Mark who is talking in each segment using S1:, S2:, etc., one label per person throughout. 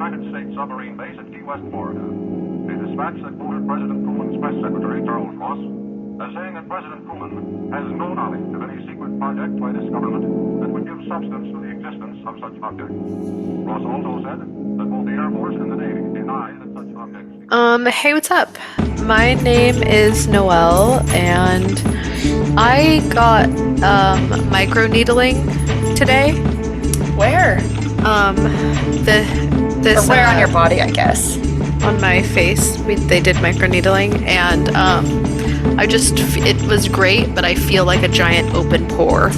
S1: United States submarine base at Key West, Florida. A dispatch that quoted President Truman's press secretary, Charles Ross, as saying that President Truman has no knowledge of any secret project by this government that would give substance to the existence of such objects. Ross also said that both the Air Force and the Navy deny that such objects...
S2: Hey, what's up? My name is Noelle, and I got, microneedling today.
S3: Where?
S2: This
S3: or where on your body, I guess.
S2: On my face. They did microneedling, and it was great, but I feel like a giant open pore.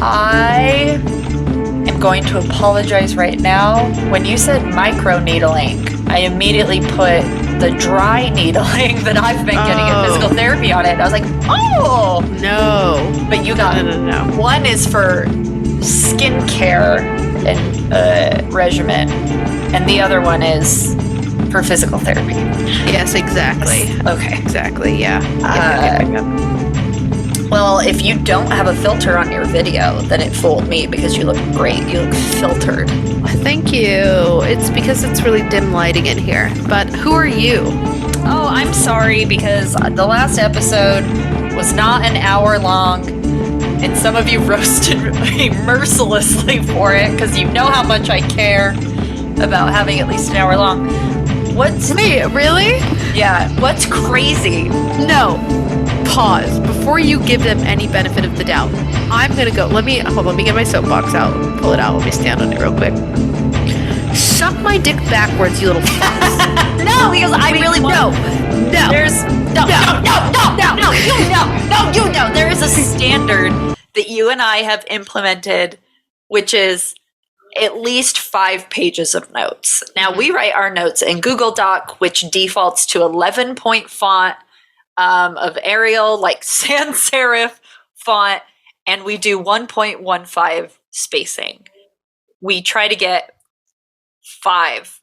S3: I am going to apologize right now. When you said microneedling, I immediately put the dry needling that I've been getting in physical therapy on it. I was like, oh!
S2: No.
S3: But you got
S2: No.
S3: One is for skincare and regimen, and the other one is for physical therapy.
S2: Yes, exactly.
S3: Okay.
S2: Exactly, yeah.
S3: Well, if you don't have a filter on your video, then it fooled me because you look great. You look filtered.
S2: Thank you. It's because it's really dim lighting in here. But who are you?
S3: Oh, I'm sorry because the last episode was not an hour long, and some of you roasted me mercilessly for it because you know how much I care about having at least an hour long.
S2: Wait, really?
S3: Yeah, what's crazy?
S2: No. Pause. Before you give them any benefit of the doubt, I'm gonna go. Let me get my soapbox out. Pull it out. Let me stand on it real quick. Suck my dick backwards, you little fucks.
S3: No, because I really want...
S2: No.
S3: There's... No. You know. There is a standard that you and I have implemented, which is at least 5 pages of notes. Now, we write our notes in Google Doc, which defaults to 11-point font of Arial, like sans serif font, and we do 1.15 spacing. We try to get 5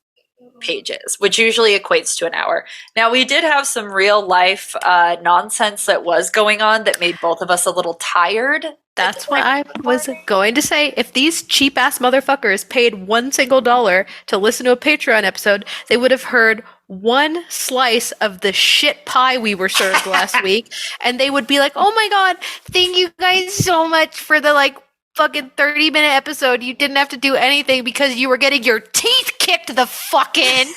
S3: pages, which usually equates to an hour. Now, we did have some real life nonsense that was going on that made both of us a little tired.
S2: That's what I was going to say. If these cheap-ass motherfuckers paid $1 single to listen to a Patreon episode, they would have heard one slice of the shit pie we were served last week, and they would be like, oh my god, thank you guys so much for the, fucking 30-minute episode. You didn't have to do anything because you were getting your teeth kicked the fuck in.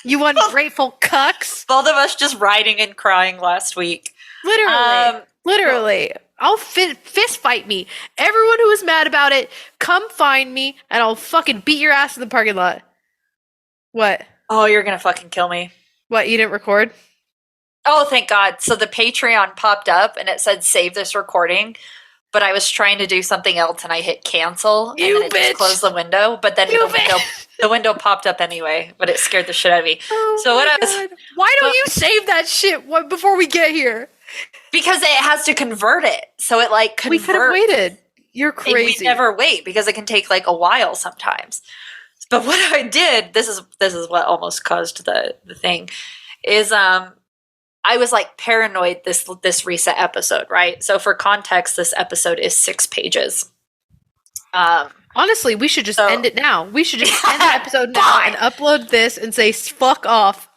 S2: You ungrateful cucks.
S3: Both of us just writing and crying last week.
S2: Literally. I'll fist fight me. Everyone who was mad about it, come find me, and I'll fucking beat your ass in the parking lot. What?
S3: Oh, you're gonna fucking kill me.
S2: What, you didn't record?
S3: Oh, thank God. So the Patreon popped up, and it said, save this recording, but I was trying to do something else, and I hit cancel, and then it just closed the window, but then the window popped up anyway, but it scared the shit out of me.
S2: Oh
S3: so
S2: why don't you save that shit before we get here?
S3: Because it has to convert it. So it converts.
S2: We could have waited. You're crazy.
S3: We never wait because it can take a while sometimes. But what I did, this is what almost caused the thing, is I was paranoid this recent episode, right? So for context, this episode is 6 pages.
S2: Honestly, we should just end it now. We should just end the episode now and upload this and say fuck off.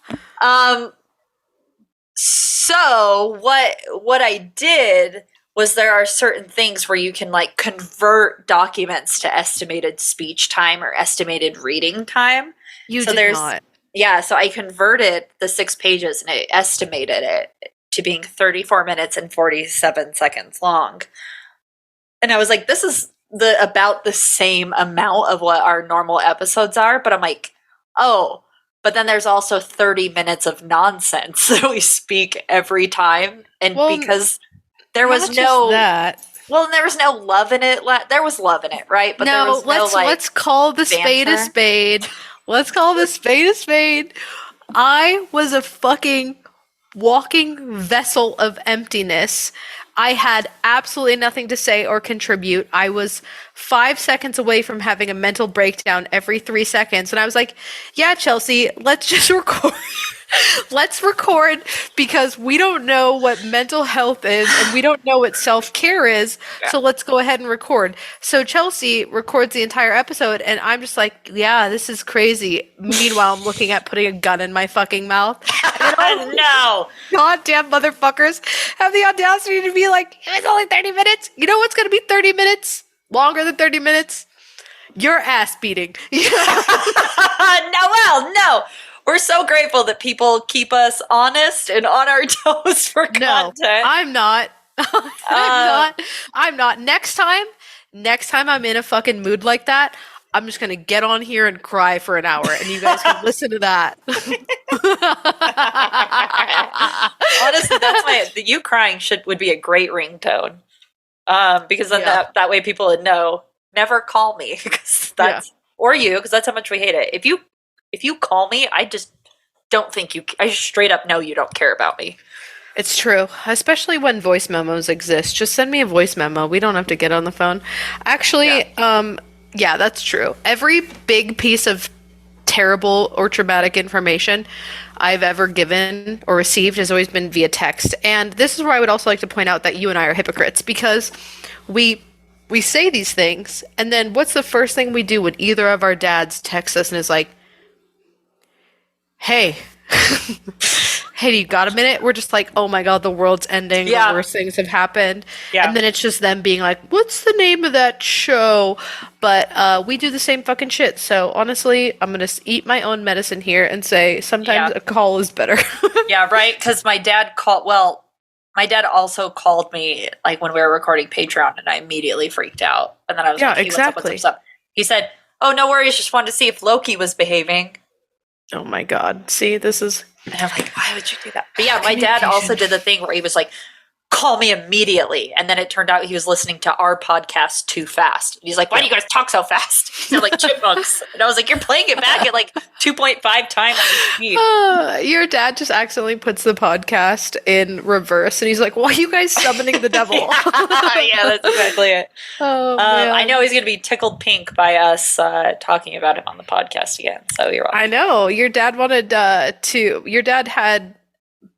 S3: So what I did was there are certain things where you can convert documents to estimated speech time or estimated reading time.
S2: You did not.
S3: Yeah, so I converted the 6 pages and I estimated it to being 34 minutes and 47 seconds long. And I was like, this is about the same amount of what our normal episodes are, but I'm like, oh, but then there's also 30 minutes of nonsense that we speak every time. And because there was no love in it. There was love in it, right? But
S2: no, let's call the spade a spade. Let's call the spade a spade. I was a fucking walking vessel of emptiness. I had absolutely nothing to say or contribute. I was 5 seconds away from having a mental breakdown every 3 seconds. And I was like, yeah, Chelsea, let's just record. Let's record because we don't know what mental health is and we don't know what self-care is.
S3: Yeah.
S2: So let's go ahead and record. So Chelsea records the entire episode and I'm just like, yeah, this is crazy. Meanwhile, I'm looking at putting a gun in my fucking mouth.
S3: No.
S2: Goddamn motherfuckers have the audacity to be like, it's only 30 minutes. You know what's going to be 30 minutes? Longer than 30 minutes? Your ass beating.
S3: Noelle, no. We're so grateful that people keep us honest and on our toes for content.
S2: I'm not. I'm not. Next time I'm in a fucking mood like that, I'm just gonna get on here and cry for an hour, and you guys can listen to that.
S3: Honestly, that's you crying would be a great ringtone. Because then that way people would know. Never call me because or you because that's how much we hate it. If you call me, I just don't think I straight up know you don't care about me.
S2: It's true, especially when voice memos exist. Just send me a voice memo. We don't have to get on the phone. Actually, yeah, that's true. Every big piece of terrible or traumatic information I've ever given or received has always been via text. And this is where I would also like to point out that you and I are hypocrites because we say these things, and then what's the first thing we do when either of our dads text us and is like, hey, hey, do you got a minute? We're just like, oh my God, the world's ending. The worst things have happened. Yeah. And then it's just them being like, what's the name of that show? But we do the same fucking shit. So honestly, I'm going to eat my own medicine here and say sometimes a call is better.
S3: Yeah, right? Because my dad also called me like when we were recording Patreon and I immediately freaked out. And then I was like, hey, what's up? He said, oh, no worries. Just wanted to see if Loki was behaving.
S2: Oh my God. See, this is...
S3: And I'm like, why would you do that? But yeah, my dad also did the thing where he was like, call me immediately. And then it turned out he was listening to our podcast too fast. And he's like, why do you guys talk so fast? You're like chipmunks. And I was like, you're playing it back at like 2.5 times speed.
S2: Your dad just accidentally puts the podcast in reverse. And he's like, why are you guys summoning the devil?
S3: Yeah, that's exactly it. Oh, I know he's going to be tickled pink by us talking about him on the podcast again. So you're welcome.
S2: I know. Your dad wanted your dad had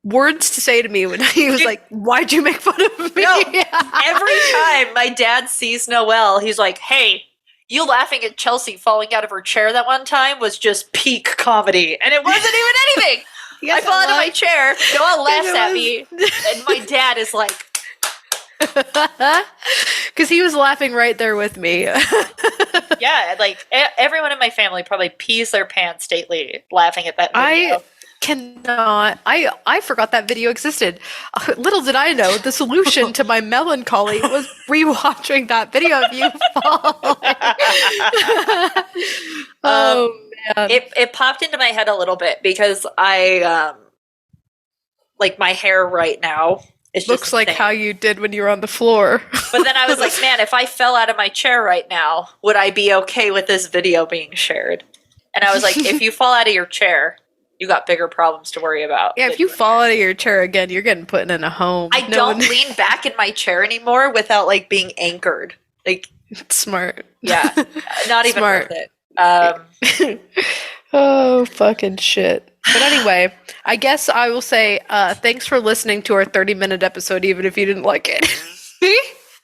S2: words to say to me when he was like, why'd you make fun of me?
S3: No, every time my dad sees Noelle, he's like, hey, you laughing at Chelsea falling out of her chair that one time was just peak comedy. And it wasn't even anything. I fall out of my chair, Noelle laughs at me, and my dad is like...
S2: Because he was laughing right there with me.
S3: Yeah, like everyone in my family probably pees their pants stately laughing at that video.
S2: I forgot that video existed. Little did I know the solution to my melancholy was rewatching that video of you falling. Oh man.
S3: It popped into my head a little bit because I like my hair right now. It
S2: looks like how you did when you were on the floor.
S3: But then I was like, man, if I fell out of my chair right now, would I be okay with this video being shared? And I was like, if you fall out of your chair, you got bigger problems to worry about.
S2: Yeah, if you fall out of your chair again, you're getting put in a home.
S3: I don't lean back in my chair anymore without like being anchored. Like
S2: smart.
S3: Yeah, not even worth it.
S2: Oh, fucking shit. But anyway, I guess I will say thanks for listening to our 30-minute episode, even if you didn't like it.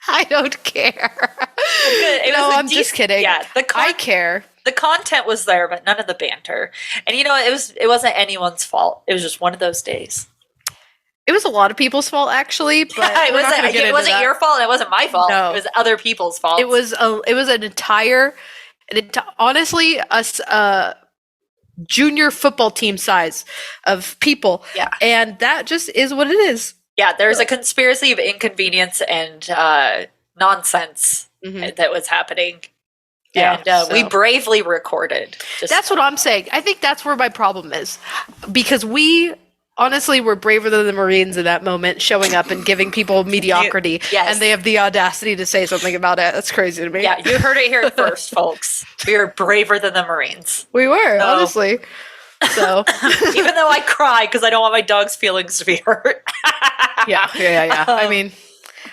S2: I don't care. I'm just kidding.
S3: Yeah,
S2: I care.
S3: The content was there, but none of the banter. And you know, it wasn't anyone's fault. It was just one of those days.
S2: It was a lot of people's fault, actually. But
S3: it wasn't your fault. And it wasn't my fault. No. It was other people's fault.
S2: It was an entire, honestly, a junior football team size of people. Yeah, and that just is what it is.
S3: Yeah, there's a conspiracy of inconvenience and nonsense that was happening. Yeah, and we bravely recorded.
S2: That's what I'm saying. I think that's where my problem is. Because we honestly were braver than the Marines in that moment, showing up and giving people mediocrity. Yes. And they have the audacity to say something about it. That's crazy to me.
S3: Yeah, you heard it here first, folks. We were braver than the Marines.
S2: We were, honestly. So
S3: even though I cry because I don't want my dog's feelings to be hurt.
S2: Yeah. I mean,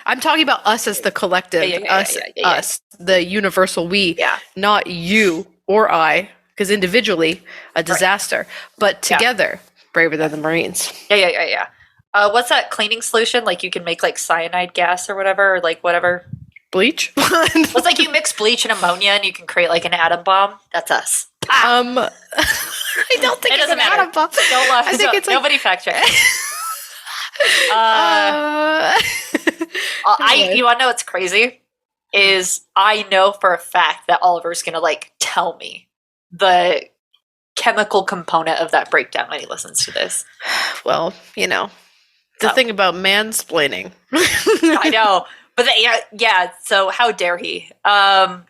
S2: I'm talking about us as the collective, us, the universal we, not you or I, because individually, a disaster, but together, braver than the Marines.
S3: Yeah. What's that cleaning solution? Like you can make like cyanide gas or whatever, or like whatever.
S2: Bleach?
S3: It's like you mix bleach and ammonia and you can create like an atom bomb. That's us.
S2: I don't think
S3: It
S2: it's
S3: doesn't
S2: an
S3: matter.
S2: atom bomb.
S3: Don't laugh.
S2: I think it's like,
S3: Nobody fact check.
S2: Anyway.
S3: You want to know what's crazy? Is I know for a fact that Oliver's gonna like tell me the chemical component of that breakdown when he listens to this.
S2: Well, the thing about mansplaining.
S3: I know, but yeah. So how dare he? But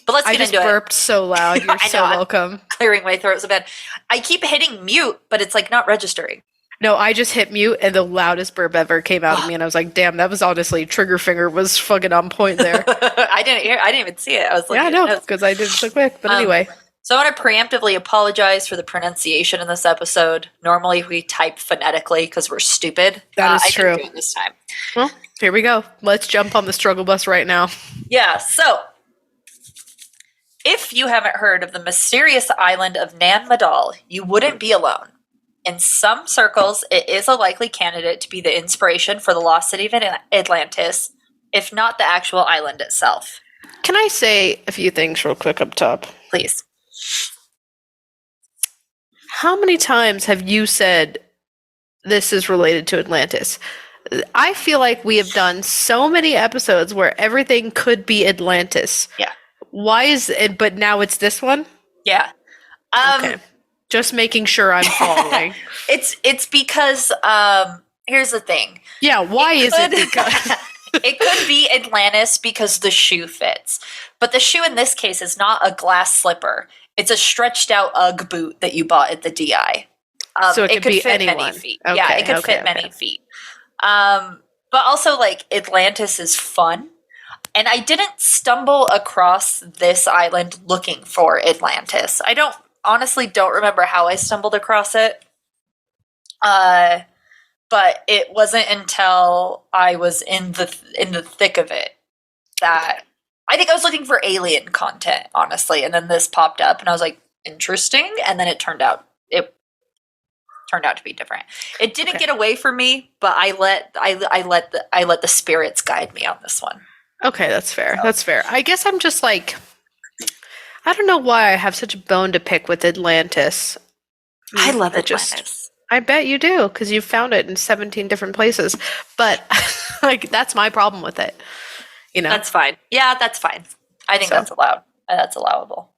S3: let's
S2: I
S3: get
S2: just
S3: into
S2: burped so loud. You're
S3: I
S2: so
S3: know, I'm
S2: welcome.
S3: clearing my throat so bad. I keep hitting mute, but it's like not registering.
S2: No, I just hit mute and the loudest burp ever came out of me, and I was like, "Damn, that was honestly trigger finger was fucking on point there."
S3: I didn't even see it. I was like,
S2: Yeah, I know because I did it so quick. But anyway,
S3: so I want to preemptively apologize for the pronunciation in this episode. Normally we type phonetically because we're stupid.
S2: That is
S3: I
S2: true.
S3: didn't do it this time.
S2: well, here we go. Let's jump on the struggle bus right now.
S3: Yeah. So if you haven't heard of the mysterious island of Nan Madol, you wouldn't be alone. In some circles, it is a likely candidate to be the inspiration for the lost city of Atlantis, if not the actual island itself.
S2: Can I say a few things real quick up top?
S3: Please.
S2: How many times have you said this is related to Atlantis? I feel like we have done so many episodes where everything could be Atlantis.
S3: Yeah.
S2: Why is it, but now it's this one?
S3: Yeah.
S2: Okay. Just making sure I'm following.
S3: It's because here's the thing.
S2: Yeah, why is it because
S3: it could be Atlantis because the shoe fits. But the shoe in this case is not a glass slipper. It's a stretched out UGG boot that you bought at the DI.
S2: So it could be
S3: fit
S2: anyone.
S3: many feet.
S2: Okay,
S3: Yeah, it could fit many feet. But also like Atlantis is fun. And I didn't stumble across this island looking for Atlantis. I honestly don't remember how I stumbled across it. But it wasn't until I was in the thick of it that I think I was looking for alien content, honestly, and then this popped up, and I was like, interesting, and then it turned out to be different. It didn't get away from me, but I let the spirits guide me on this one.
S2: Okay, that's fair. So. That's fair. I guess I'm just like, I don't know why I have such a bone to pick with Atlantis.
S3: I love Atlantis.
S2: I bet you do, because you found it in 17 different places. But like, that's my problem with it.
S3: That's fine. Yeah, that's fine. I think that's allowed. That's allowable.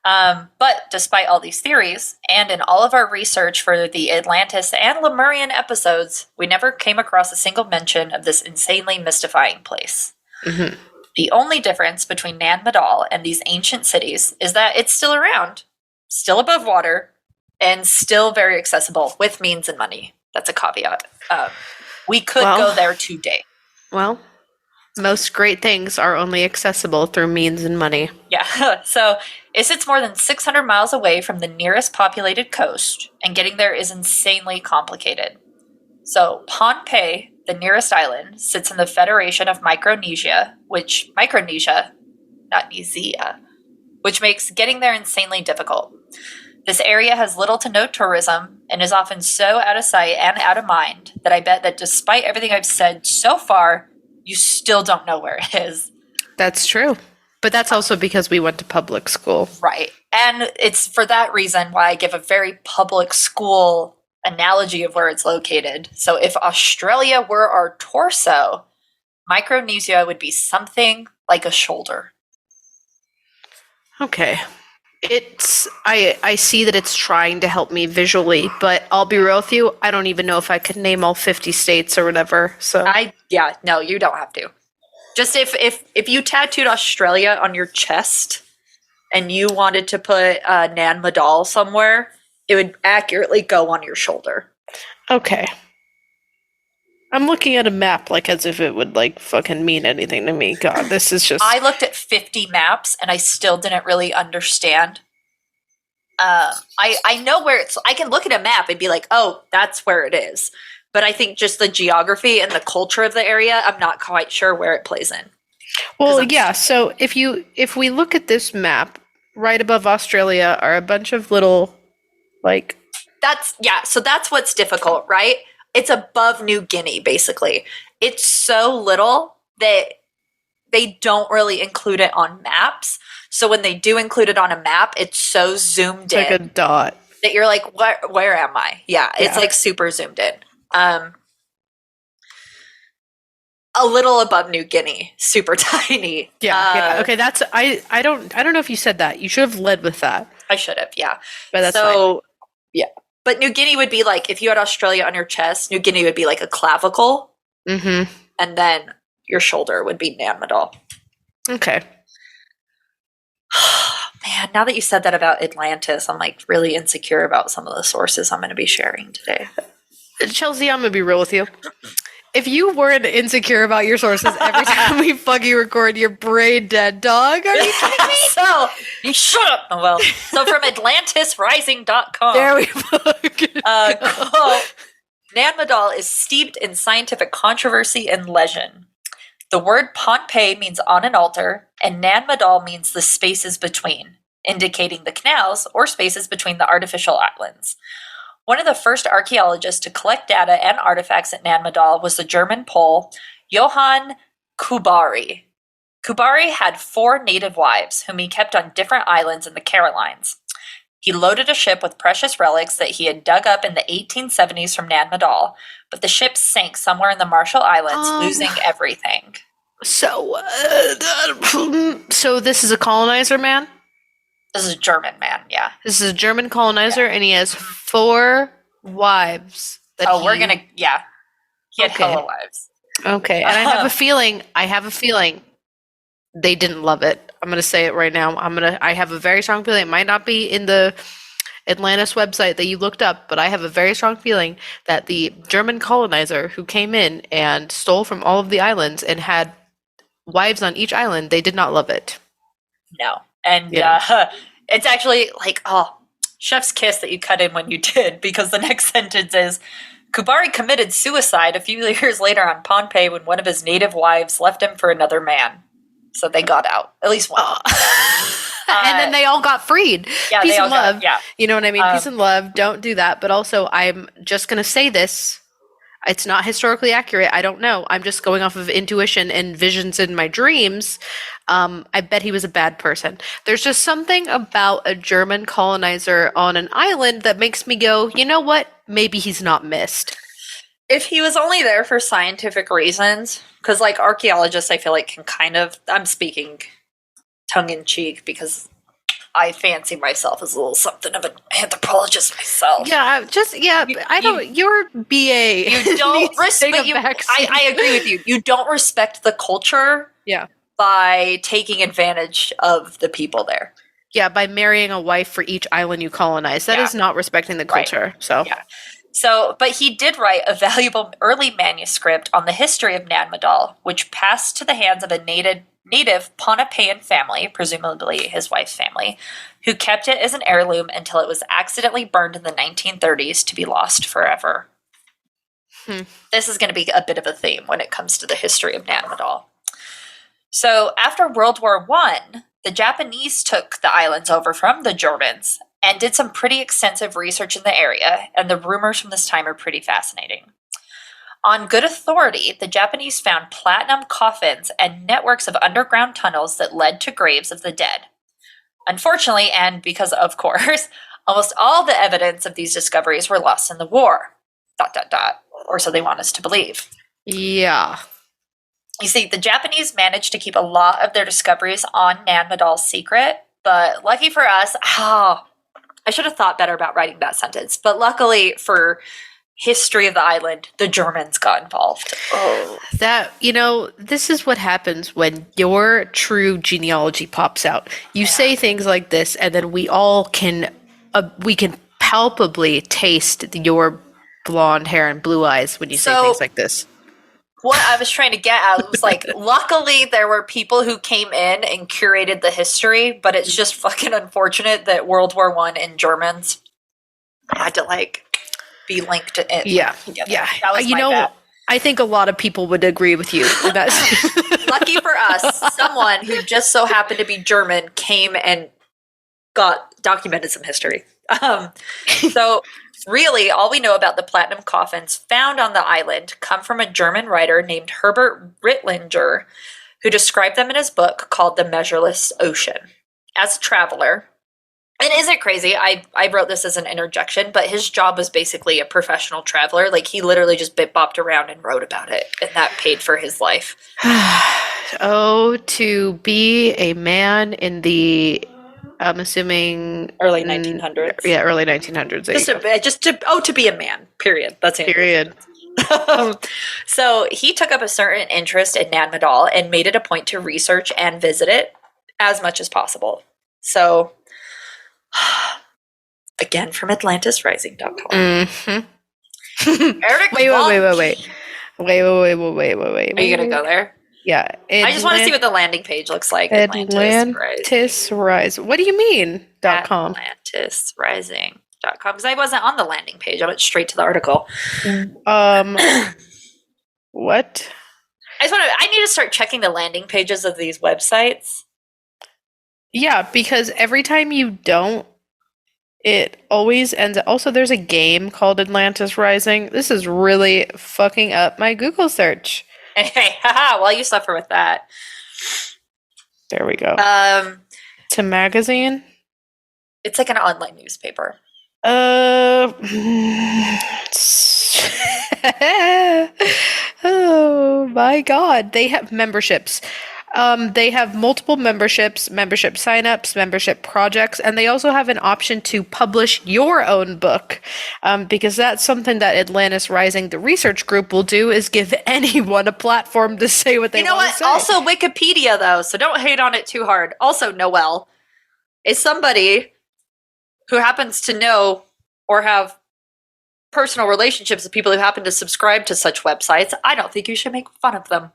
S3: But despite all these theories, and in all of our research for the Atlantis and Lemurian episodes, we never came across a single mention of this insanely mystifying place.
S2: Mm-hmm.
S3: The only difference between Nan Madol and these ancient cities is that it's still around, still above water, and still very accessible with means and money. That's a caveat. We could go there today.
S2: Well, most great things are only accessible through means and money.
S3: Yeah. So it sits more than 600 miles away from the nearest populated coast, and getting there is insanely complicated. So Pohnpei, the nearest island, sits in the Federation of Micronesia, which makes getting there insanely difficult. This area has little to no tourism and is often so out of sight and out of mind that I bet that despite everything I've said so far, you still don't know where it is.
S2: That's true. But that's also because we went to public school.
S3: Right. And it's for that reason why I give a very public school analogy of where it's located. So if Australia were our torso, Micronesia would be something like a shoulder.
S2: Okay. I see that it's trying to help me visually, but I'll be real with you, I don't even know if I could name all 50 states or whatever. So
S3: no, you don't have to. Just if you tattooed Australia on your chest and you wanted to put Nan Madol somewhere, it would accurately go on your shoulder.
S2: Okay. I'm looking at a map like as if it would like fucking mean anything to me. God, this is just...
S3: I looked at 50 maps and I still didn't really understand. I know where it's... I can look at a map and be like, oh, that's where it is. But I think just the geography and the culture of the area, I'm not quite sure where it plays in.
S2: Well, yeah, so if we look at this map, right above Australia are a bunch of little, like,
S3: So that's what's difficult, right? It's above New Guinea, basically. It's so little that they don't really include it on maps. So when they do include it on a map, it's so zoomed
S2: It's like a
S3: in
S2: dot.
S3: that you're like, where am I? Yeah, it's like super zoomed in. A little above New Guinea, super tiny.
S2: Yeah. Okay, that's I don't know if you said that. You should have led with that.
S3: I should have, yeah.
S2: But that's fine.
S3: Yeah. But New Guinea would be like, if you had Australia on your chest, New Guinea would be like a clavicle.
S2: Mm-hmm.
S3: And then your shoulder would be Nan Madol.
S2: Okay.
S3: Man, now that you said that about Atlantis, I'm like really insecure about some of the sources I'm going to be sharing today.
S2: Chelsea, I'm going to be real with you. If you weren't insecure about your sources every time we fucking record, you're brain dead, dog. Are you kidding me?
S3: So, you shut up, Noel. So from AtlantisRising.com.
S2: There we fucking
S3: quote, Nan Madol is steeped in scientific controversy and legend. The word Pompeii means on an altar, and Nan Madol means the spaces between, indicating the canals or spaces between the artificial islands. One of the first archaeologists to collect data and artifacts at Nan Madol was the German Pole Johann Kubari. Kubari had 4 native wives, whom he kept on different islands in the Carolines. He loaded a ship with precious relics that he had dug up in the 1870s from Nan Madol, but the ship sank somewhere in the Marshall Islands, losing everything.
S2: So this is a colonizer man?
S3: This is a German man, yeah.
S2: This is a German colonizer, and he has 4 wives. He
S3: had hella wives.
S2: Okay, and I have a feeling they didn't love it. I'm going to say it right now. I have a very strong feeling. It might not be in the Atlantis website that you looked up, but I have a very strong feeling that the German colonizer who came in and stole from all of the islands and had wives on each island, they did not love it.
S3: No. And it's actually like, chef's kiss that you cut in when you did, because the next sentence is, Kubari committed suicide a few years later on Pompeii when one of his native wives left him for another man. So they got out. At least one.
S2: And then they all got freed.
S3: Yeah,
S2: Peace and love.
S3: Yeah.
S2: You know what I mean? Peace and love. Don't do that. But also, I'm just going to say this. It's not historically accurate. I don't know. I'm just going off of intuition and visions in my dreams. I bet he was a bad person. There's just something about a German colonizer on an island that makes me go, you know what? Maybe he's not missed.
S3: If he was only there for scientific reasons, because like archaeologists, I feel like can kind of, I'm speaking tongue in cheek because I fancy myself as a little something of an anthropologist myself.
S2: Yeah, you're BA.
S3: You don't respect, I agree with you. You don't respect the culture by taking advantage of the people there.
S2: Yeah, by marrying a wife for each island you colonize. That is not respecting the culture. Right.
S3: So, but he did write a valuable early manuscript on the history of Nan Madol, which passed to the hands of a native Pohnpeian family, presumably his wife's family, who kept it as an heirloom until it was accidentally burned in the 1930s to be lost forever. This is going to be a bit of a theme when it comes to the history of Nan Madol. So, after World War I, the Japanese took the islands over from the Germans and did some pretty extensive research in the area, and the rumors from this time are pretty fascinating. On good authority, the Japanese found platinum coffins and networks of underground tunnels that led to graves of the dead. Unfortunately, and because of course, almost all the evidence of these discoveries were lost in the war. ... Or so they want us to believe.
S2: Yeah.
S3: You see, the Japanese managed to keep a lot of their discoveries on Nan Madol's secret, but lucky for us, I should have thought better about writing that sentence. But luckily for history of the island, the Germans got involved.
S2: This is what happens when your true genealogy pops out. You say things like this, and then we all can palpably taste your blonde hair and blue eyes when you say things like this.
S3: What I was trying to get at was like, luckily there were people who came in and curated the history, but it's just fucking unfortunate that World War I and Germans had to be linked in.
S2: Yeah.
S3: That was my bad.
S2: I think a lot of people would agree with you.
S3: Lucky for us, someone who just so happened to be German came and documented some history. So Really, all we know about the platinum coffins found on the island come from a German writer named Herbert Rittlinger, who described them in his book called The Measureless Ocean. As a traveler, and isn't it crazy? I wrote this as an interjection, but his job was basically a professional traveler. Like, he literally just bit-bopped around and wrote about it, and that paid for his life.
S2: Oh, to be a man in the, I'm assuming...
S3: Early 1900s.
S2: Yeah, early 1900s.
S3: To be a man, period. That's it.
S2: Period.
S3: So he took up a certain interest in Nan Madol and made it a point to research and visit it as much as possible. So... Again, from AtlantisRising.com.
S2: Mm-hmm.
S3: Eric
S2: Wait.
S3: Are you going to go there?
S2: Yeah.
S3: I just want to see what the landing page looks like.
S2: Atlantis Rise. What do you mean? .com.
S3: AtlantisRising.com. Because I wasn't on the landing page. I went straight to the article.
S2: What?
S3: I need to start checking the landing pages of these websites.
S2: Yeah, because every time you don't, it always ends. Also, there's a game called Atlantis Rising. This is really fucking up my Google search.
S3: Hey, haha, well, you suffer with that.
S2: There we go. It's a magazine.
S3: It's like an online newspaper.
S2: Oh my god. They have memberships. They have multiple membership signups, membership projects, and they also have an option to publish your own book, because that's something that Atlantis Rising, the research group, will do, is give anyone a platform to say what they want to say.
S3: Also, Wikipedia, though, so don't hate on it too hard. Also, Noelle is somebody who happens to know or have personal relationships with people who happen to subscribe to such websites. I don't think you should make fun of them.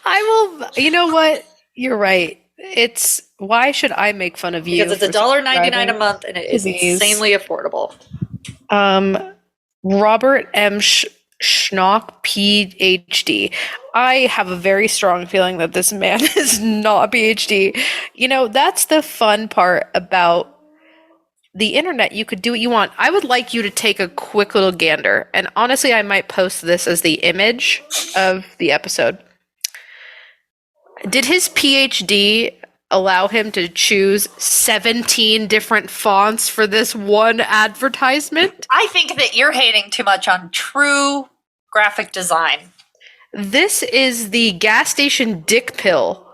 S2: I will. You know what? You're right. It's why should I make fun of you?
S3: Because it's $1.99 a month and it is insanely affordable.
S2: Robert M. Schnock, PhD. I have a very strong feeling that this man is not a PhD. You know, that's the fun part about the internet. You could do what you want. I would like you to take a quick little gander. And honestly, I might post this as the image of the episode. Did his PhD allow him to choose 17 different fonts for this one advertisement?
S3: I think that you're hating too much on true graphic design.
S2: This is the gas station dick pill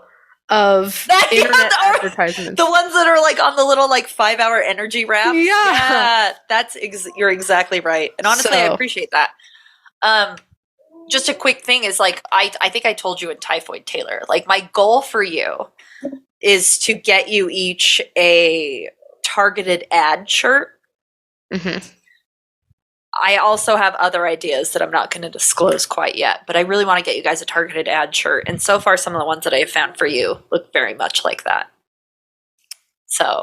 S2: of internet advertisements.
S3: The ones that are like on the little like 5-hour energy wraps.
S2: Yeah.
S3: That's you're exactly right. And honestly, I appreciate that. Just a quick thing is like, I think I told you in Typhoid Taylor, like my goal for you is to get you each a targeted ad shirt.
S2: Mm-hmm.
S3: I also have other ideas that I'm not going to disclose quite yet, but I really want to get you guys a targeted ad shirt. And so far, some of the ones that I have found for you look very much like that. So,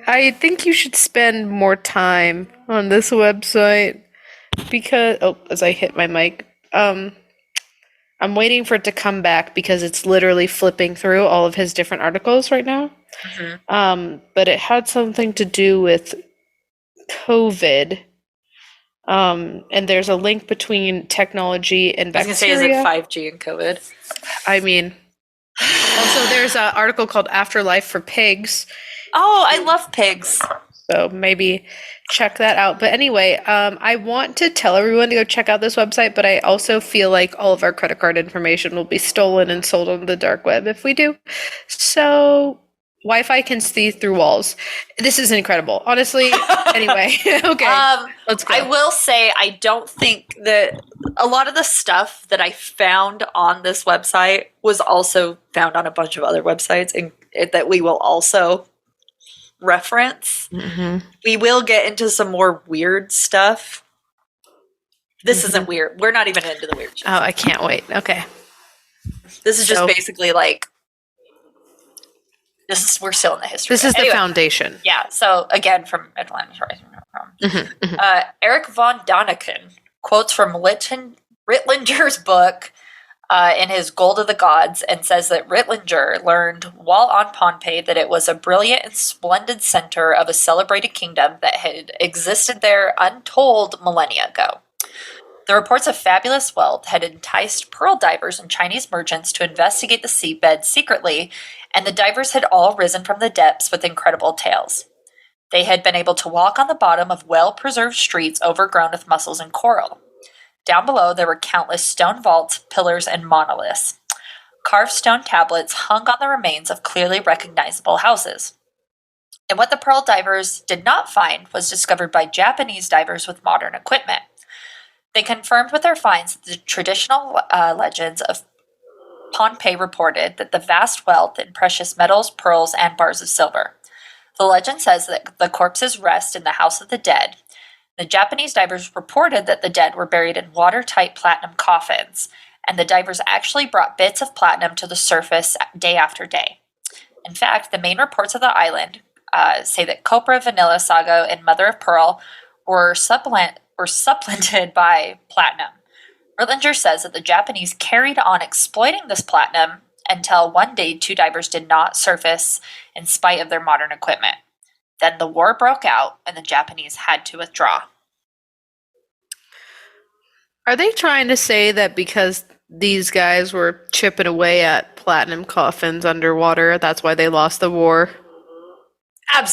S2: I think you should spend more time on this website because, as I hit my mic, I'm waiting for it to come back because it's literally flipping through all of his different articles right now. Mm-hmm. But it had something to do with COVID. And there's a link between technology and bacteria.
S3: I was going to say, is it 5G and COVID?
S2: I mean, also there's an article called Afterlife for Pigs.
S3: Oh, I love pigs.
S2: So maybe check that out. But anyway, I want to tell everyone to go check out this website, but I also feel like all of our credit card information will be stolen and sold on the dark web if we do. So Wi-Fi can see through walls. This is incredible. Honestly, anyway. Okay, let's go.
S3: I will say I don't think that a lot of the stuff that I found on this website was also found on a bunch of other websites and that we will also reference. Mm-hmm. We will get into some more weird stuff. This isn't weird. We're not even into the weird shit.
S2: Oh, I can't wait. Okay.
S3: This is just basically like we're still in the history.
S2: This is the foundation.
S3: Yeah. So again, from AtlantisRising.com, Eric von Daniken quotes from Rittlinger's book, in his Gold of the Gods, and says that Rittlinger learned while on Pompeii that it was a brilliant and splendid center of a celebrated kingdom that had existed there untold millennia ago. The reports of fabulous wealth had enticed pearl divers and Chinese merchants to investigate the seabed secretly, and the divers had all risen from the depths with incredible tales. They had been able to walk on the bottom of well-preserved streets overgrown with mussels and coral. Down below, there were countless stone vaults, pillars, and monoliths. Carved stone tablets hung on the remains of clearly recognizable houses. And what the pearl divers did not find was discovered by Japanese divers with modern equipment. They confirmed with their finds that the traditional legends of Pompeii reported that the vast wealth in precious metals, pearls, and bars of silver. The legend says that the corpses rest in the House of the Dead. The Japanese divers reported that the dead were buried in watertight platinum coffins, and the divers actually brought bits of platinum to the surface day after day. In fact, the main reports of the island say that copra, vanilla, sago, and mother of pearl were supplemented by platinum. Rittlinger says that the Japanese carried on exploiting this platinum until one day 2 divers did not surface in spite of their modern equipment. Then the war broke out and the Japanese had to withdraw.
S2: Are they trying to say that because these guys were chipping away at platinum coffins underwater, that's why they lost the war?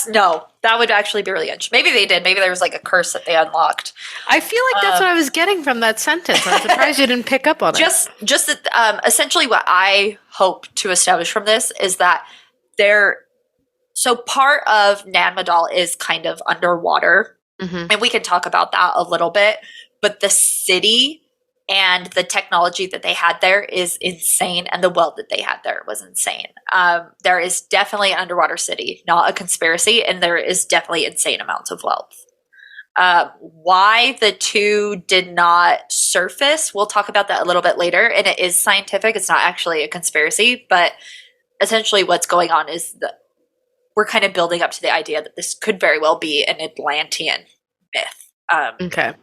S3: No, that would actually be really interesting. Maybe they did. Maybe there was like a curse that they unlocked.
S2: I feel like that's what I was getting from that sentence. I'm surprised you didn't pick up on it.
S3: Just that, essentially what I hope to establish from this is that so part of Nan Madol is kind of underwater, and we can talk about that a little bit, but the city and the technology that they had there is insane, and the wealth that they had there was insane. There is definitely an underwater city, not a conspiracy, and there is definitely insane amounts of wealth. Why the 2 did not surface, we'll talk about that a little bit later, and it is scientific. It's not actually a conspiracy, but essentially what's going on is that we're kind of building up to the idea that this could very well be an Atlantean myth that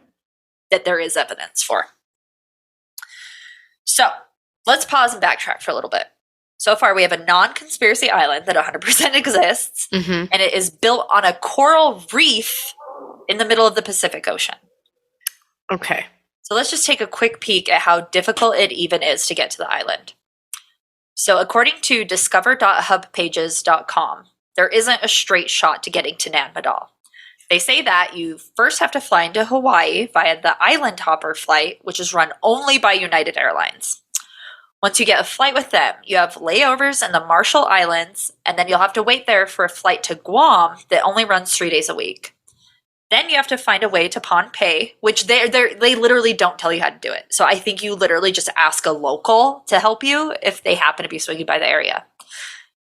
S3: there is evidence for. So let's pause and backtrack for a little bit. So far, we have a non-conspiracy island that 100% exists, and it is built on a coral reef in the middle of the Pacific Ocean.
S2: Okay.
S3: So let's just take a quick peek at how difficult it even is to get to the island. So according to discover.hubpages.com, there isn't a straight shot to getting to Nan Madol. They say that you first have to fly into Hawaii via the Island Hopper flight, which is run only by United Airlines. Once you get a flight with them, you have layovers in the Marshall Islands, and then you'll have to wait there for a flight to Guam that only runs 3 days a week. Then you have to find a way to Pompeii, which they literally don't tell you how to do it. So I think you literally just ask a local to help you if they happen to be swinging by the area.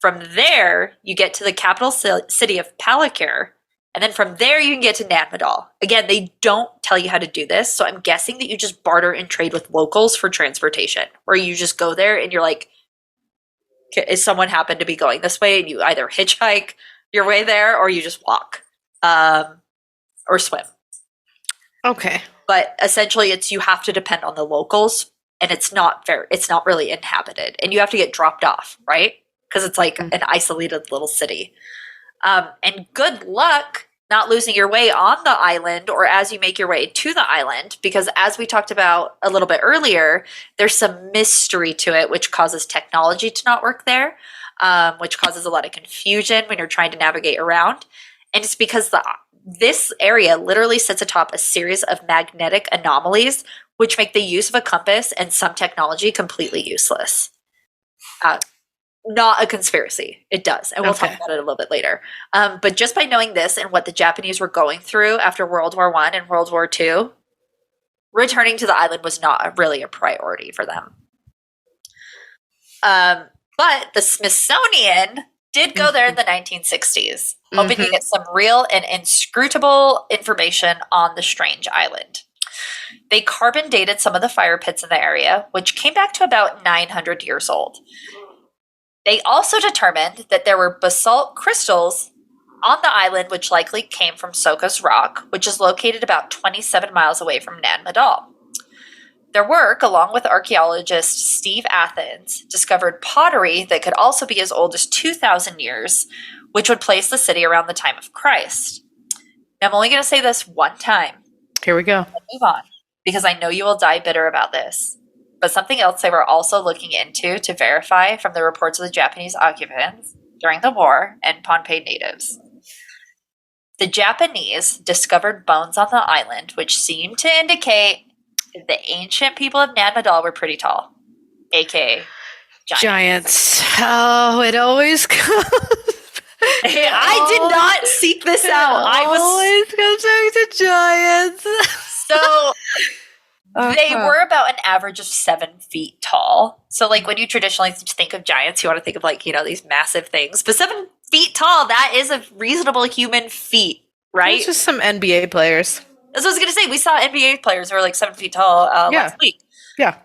S3: From there, you get to the capital city of Palikir, and then from there you can get to Nan Madol. Again, they don't tell you how to do this, so I'm guessing that you just barter and trade with locals for transportation, or you just go there and you're like, is someone happen to be going this way, and you either hitchhike your way there or you just walk or swim.
S2: Okay.
S3: But essentially you have to depend on the locals, and it's not really inhabited, and you have to get dropped off, right? Because it's like an isolated little city. And good luck not losing your way on the island or as you make your way to the island, because as we talked about a little bit earlier, there's some mystery to it, which causes technology to not work there, which causes a lot of confusion when you're trying to navigate around. And it's because this area literally sits atop a series of magnetic anomalies, which make the use of a compass and some technology completely useless. Not a conspiracy. It does. And we'll talk about it a little bit later. But just by knowing this and what the Japanese were going through after World War I and World War II, returning to the island was not really a priority for them. But the Smithsonian did go there in the 1960s, hoping to get some real and inscrutable information on the strange island. They carbon dated some of the fire pits in the area, which came back to about 900 years old. They also determined that there were basalt crystals on the island, which likely came from Socos Rock, which is located about 27 miles away from Nan Madol. Their work, along with archaeologist Steve Athens, discovered pottery that could also be as old as 2,000 years, which would place the city around the time of Christ. Now, I'm only going to say this one time.
S2: Here we go.
S3: Move on, because I know you will die bitter about this. But something else they were also looking into to verify from the reports of the Japanese occupants during the war and Pohnpei natives. The Japanese discovered bones on the island, which seemed to indicate the ancient people of Nan Madol were pretty tall, aka
S2: Giants. Oh, it always comes.
S3: I did not seek this out. I was
S2: always comes back to giants.
S3: so they were about an average of 7 feet tall. So, like, when you traditionally think of giants, you want to think of, like, you know, these massive things. But 7 feet tall, that is a reasonable human feat, right?
S2: It's just some NBA players.
S3: That's what I was going to say. We saw NBA players who were like 7 feet tall last week.
S2: Yeah.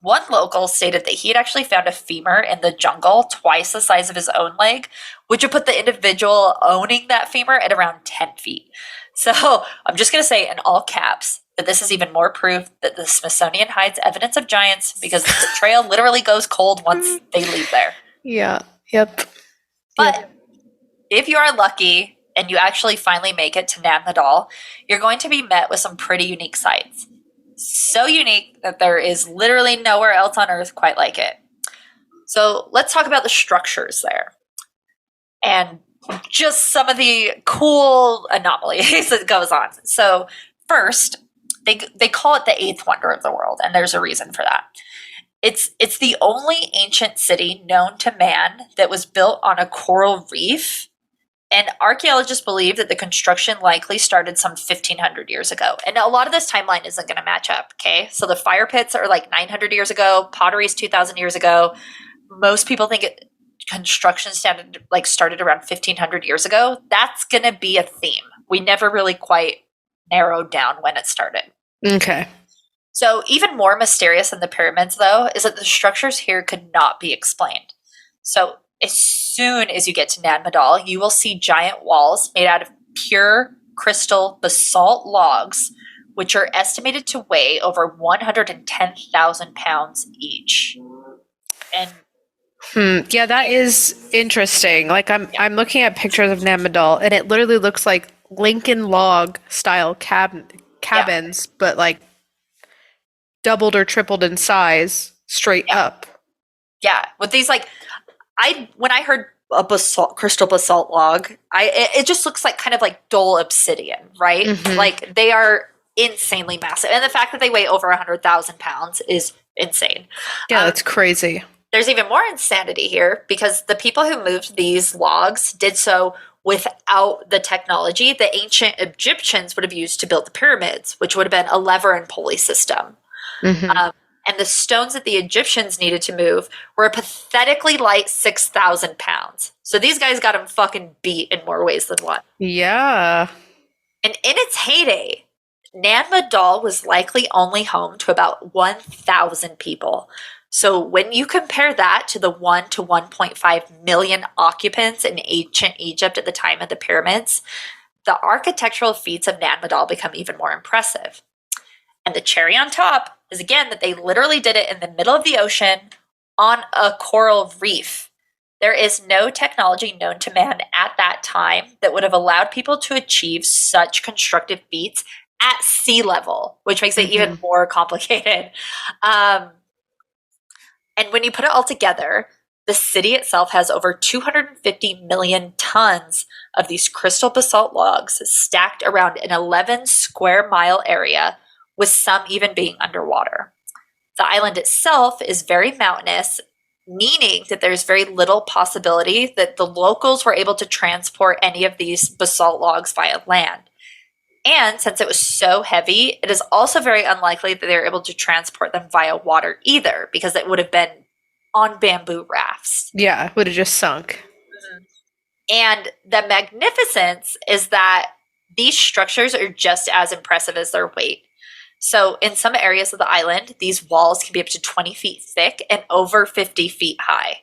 S3: One local stated that he had actually found a femur in the jungle twice the size of his own leg, which would put the individual owning that femur at around 10 feet. So I'm just going to say in all caps that this is even more proof that the Smithsonian hides evidence of giants, because the trail literally goes cold once they leave there.
S2: Yeah. Yep.
S3: But if you are lucky and you actually finally make it to Nan Madol, you're going to be met with some pretty unique sights. So unique that there is literally nowhere else on Earth quite like it. So let's talk about the structures there and just some of the cool anomalies that goes on. So first, they call it the eighth wonder of the world, and there's a reason for that. It's the only ancient city known to man that was built on a coral reef. And archaeologists believe that the construction likely started some 1,500 years ago. And a lot of this timeline isn't going to match up, okay? So the fire pits are like 900 years ago. Pottery is 2,000 years ago. Most people think construction started around 1,500 years ago. That's going to be a theme. We never really quite narrowed down when it started.
S2: Okay.
S3: So even more mysterious than the pyramids, though, is that the structures here could not be explained. So as soon as you get to Nan Madol, you will see giant walls made out of pure crystal basalt logs, which are estimated to weigh over 110,000 pounds each. And
S2: yeah, that is interesting. Like I'm looking at pictures of Nan Madol, and it literally looks like Lincoln log style cabins, but like doubled or tripled in size straight up.
S3: Yeah, with these when I heard a crystal basalt log, it just looks like kind of like dull obsidian, right?
S2: Mm-hmm.
S3: Like they are insanely massive, and the fact that they weigh over 100,000 pounds is insane.
S2: Yeah, that's crazy.
S3: There's even more insanity here because the people who moved these logs did so without the technology the ancient Egyptians would have used to build the pyramids, which would have been a lever and pulley system.
S2: Mm-hmm.
S3: And the stones that the Egyptians needed to move were a pathetically light 6,000 pounds. So these guys got them fucking beat in more ways than one.
S2: Yeah.
S3: And in its heyday, Nan Madol was likely only home to about 1,000 people. So when you compare that to the 1 to 1.5 million occupants in ancient Egypt at the time of the pyramids, the architectural feats of Nan Madol become even more impressive. And the cherry on top is, again, that they literally did it in the middle of the ocean on a coral reef. There is no technology known to man at that time that would have allowed people to achieve such constructive feats at sea level, which makes it even more complicated. And when you put it all together, the city itself has over 250 million tons of these crystal basalt logs stacked around an 11 square mile area, with some even being underwater. The island itself is very mountainous, meaning that there's very little possibility that the locals were able to transport any of these basalt logs via land. And since it was so heavy, it is also very unlikely that they were able to transport them via water either, because it would have been on bamboo rafts.
S2: Yeah, it would have just sunk.
S3: And the magnificence is that these structures are just as impressive as their weight. So in some areas of the island, these walls can be up to 20 feet thick and over 50 feet high.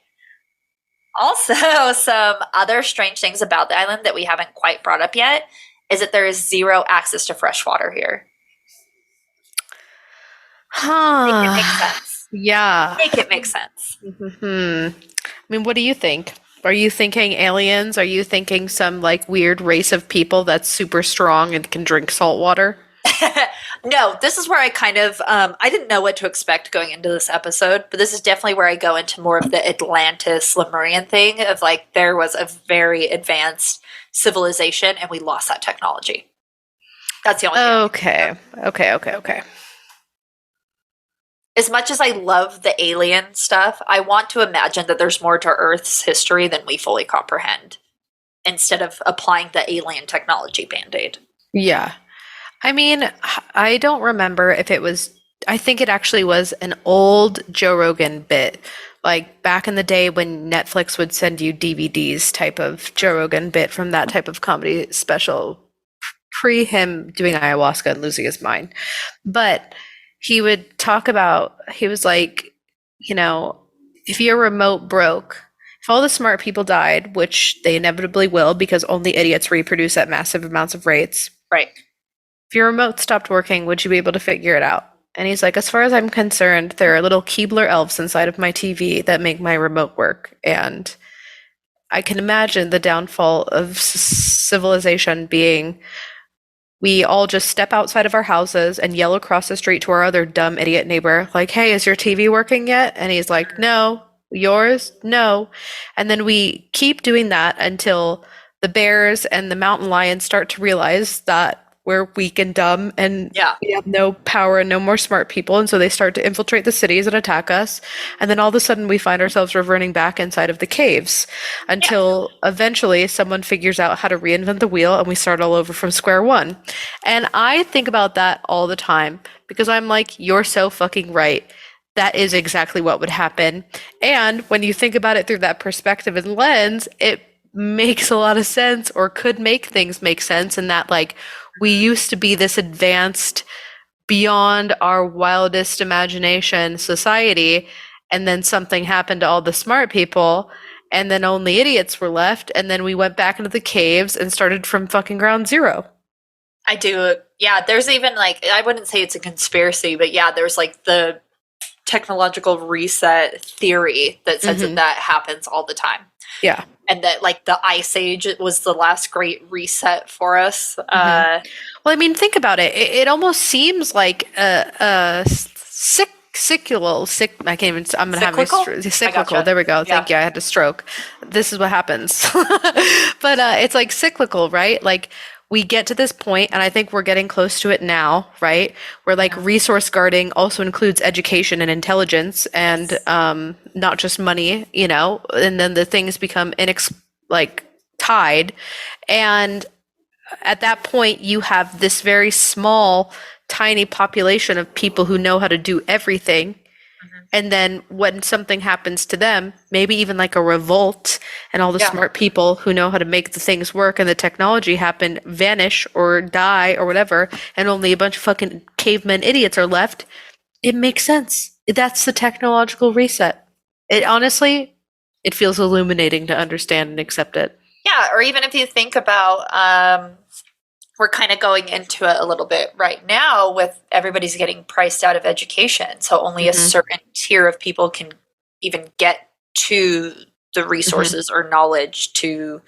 S3: Also, some other strange things about the island that we haven't quite brought up yet is that there is zero access to fresh water here. Make it make
S2: Huh.
S3: sense.
S2: Yeah.
S3: Make it make sense.
S2: I mean, what do you think? Are you thinking aliens? Are you thinking some like weird race of people that's super strong and can drink salt water?
S3: No, this is where I kind of I didn't know what to expect going into this episode, but this is definitely where I go into more of the Atlantis Lemurian thing of like there was a very advanced civilization and we lost that technology. That's the only thing.
S2: Okay. Okay.
S3: As much as I love the alien stuff, I want to imagine that there's more to Earth's history than we fully comprehend instead of applying the alien technology band-aid.
S2: Yeah. I mean, I don't remember if it was, I think it actually was an old Joe Rogan bit, like back in the day when Netflix would send you DVDs type of Joe Rogan bit from that type of comedy special, pre him doing ayahuasca and losing his mind. But he would talk about, he was like, you know, if your remote broke, if all the smart people died, which they inevitably will because only idiots reproduce at massive amounts of rates,
S3: Right.
S2: if your remote stopped working, would you be able to figure it out? And he's like, as far as I'm concerned, there are little Keebler elves inside of my TV that make my remote work. And I can imagine the downfall of civilization being we all just step outside of our houses and yell across the street to our other dumb idiot neighbor, like, hey, is your TV working yet? And he's like, no. Yours? No. And then we keep doing that until the bears and the mountain lions start to realize that we're weak and dumb and
S3: Yeah.
S2: we have no power and no more smart people. And so they start to infiltrate the cities and attack us. And then all of a sudden we find ourselves reverting back inside of the caves until eventually someone figures out how to reinvent the wheel and we start all over from square one. And I think about that all the time because I'm like, you're so fucking right. That is exactly what would happen. And when you think about it through that perspective and lens, it makes a lot of sense or could make things make sense in that like we used to be this advanced beyond our wildest imagination society and then something happened to all the smart people and then only idiots were left and then we went back into the caves and started from fucking ground zero.
S3: I do. Yeah, there's even like I wouldn't say it's a conspiracy, but yeah, there's like the technological reset theory that says that happens all the time.
S2: Yeah.
S3: And that like the ice age was the last great reset for us.
S2: Well, I mean, think about it. It almost seems like a I can't even, I'm going to have
S3: Cyclical?
S2: cyclical.
S3: Gotcha.
S2: There we go.
S3: Yeah.
S2: Thank you. I had to stroke. This is what happens. But it's like cyclical, right? Like we get to this point, and I think we're getting close to it now, right? Where like resource guarding also includes education and intelligence and not just money, you know, and then the things become like tied. And at that point, you have this very small, tiny population of people who know how to do everything. And then when something happens to them, maybe even like a revolt, and all the smart people who know how to make the things work and the technology happen vanish or die or whatever, and only a bunch of fucking cavemen idiots are left, it makes sense. That's the technological reset. It honestly, it feels illuminating to understand and accept it.
S3: Yeah, or even if you think about we're kind of going into it a little bit right now with everybody's getting priced out of education. So only a certain tier of people can even get to the resources or knowledge to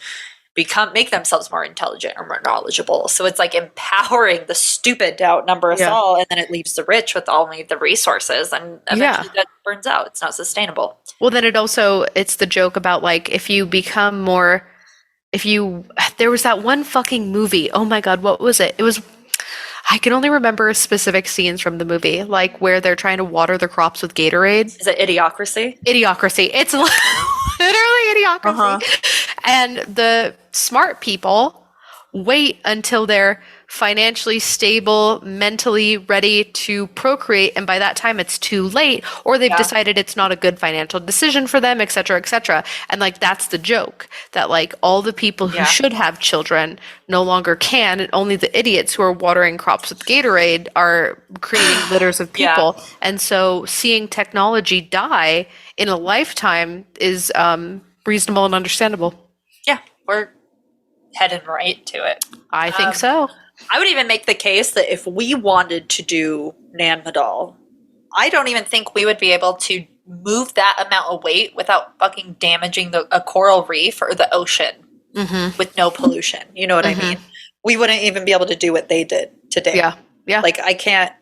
S3: make themselves more intelligent or more knowledgeable. So it's like empowering the stupid to outnumber us all, and then it leaves the rich with only the resources, and eventually that burns out. It's not sustainable. Well,
S2: then it's the joke about like if you become more there was that one fucking movie. Oh my God, what was it? I can only remember specific scenes from the movie, like where they're trying to water the crops with Gatorade.
S3: Is it Idiocracy?
S2: Idiocracy. It's literally Idiocracy. And the smart people wait until they're financially stable, mentally ready to procreate, and by that time it's too late, or they've decided it's not a good financial decision for them, etc., etc. And like that's the joke, that like all the people who should have children no longer can, and only the idiots who are watering crops with Gatorade are creating litters of people. And so seeing technology die in a lifetime is reasonable and understandable.
S3: Yeah, we're heading right to it.
S2: I think so.
S3: I would even make the case that if we wanted to do Nan Madol, I don't even think we would be able to move that amount of weight without fucking damaging a coral reef or the ocean with no pollution. You know what I mean? We wouldn't even be able to do what they did today.
S2: Yeah. Yeah.
S3: Like I can't,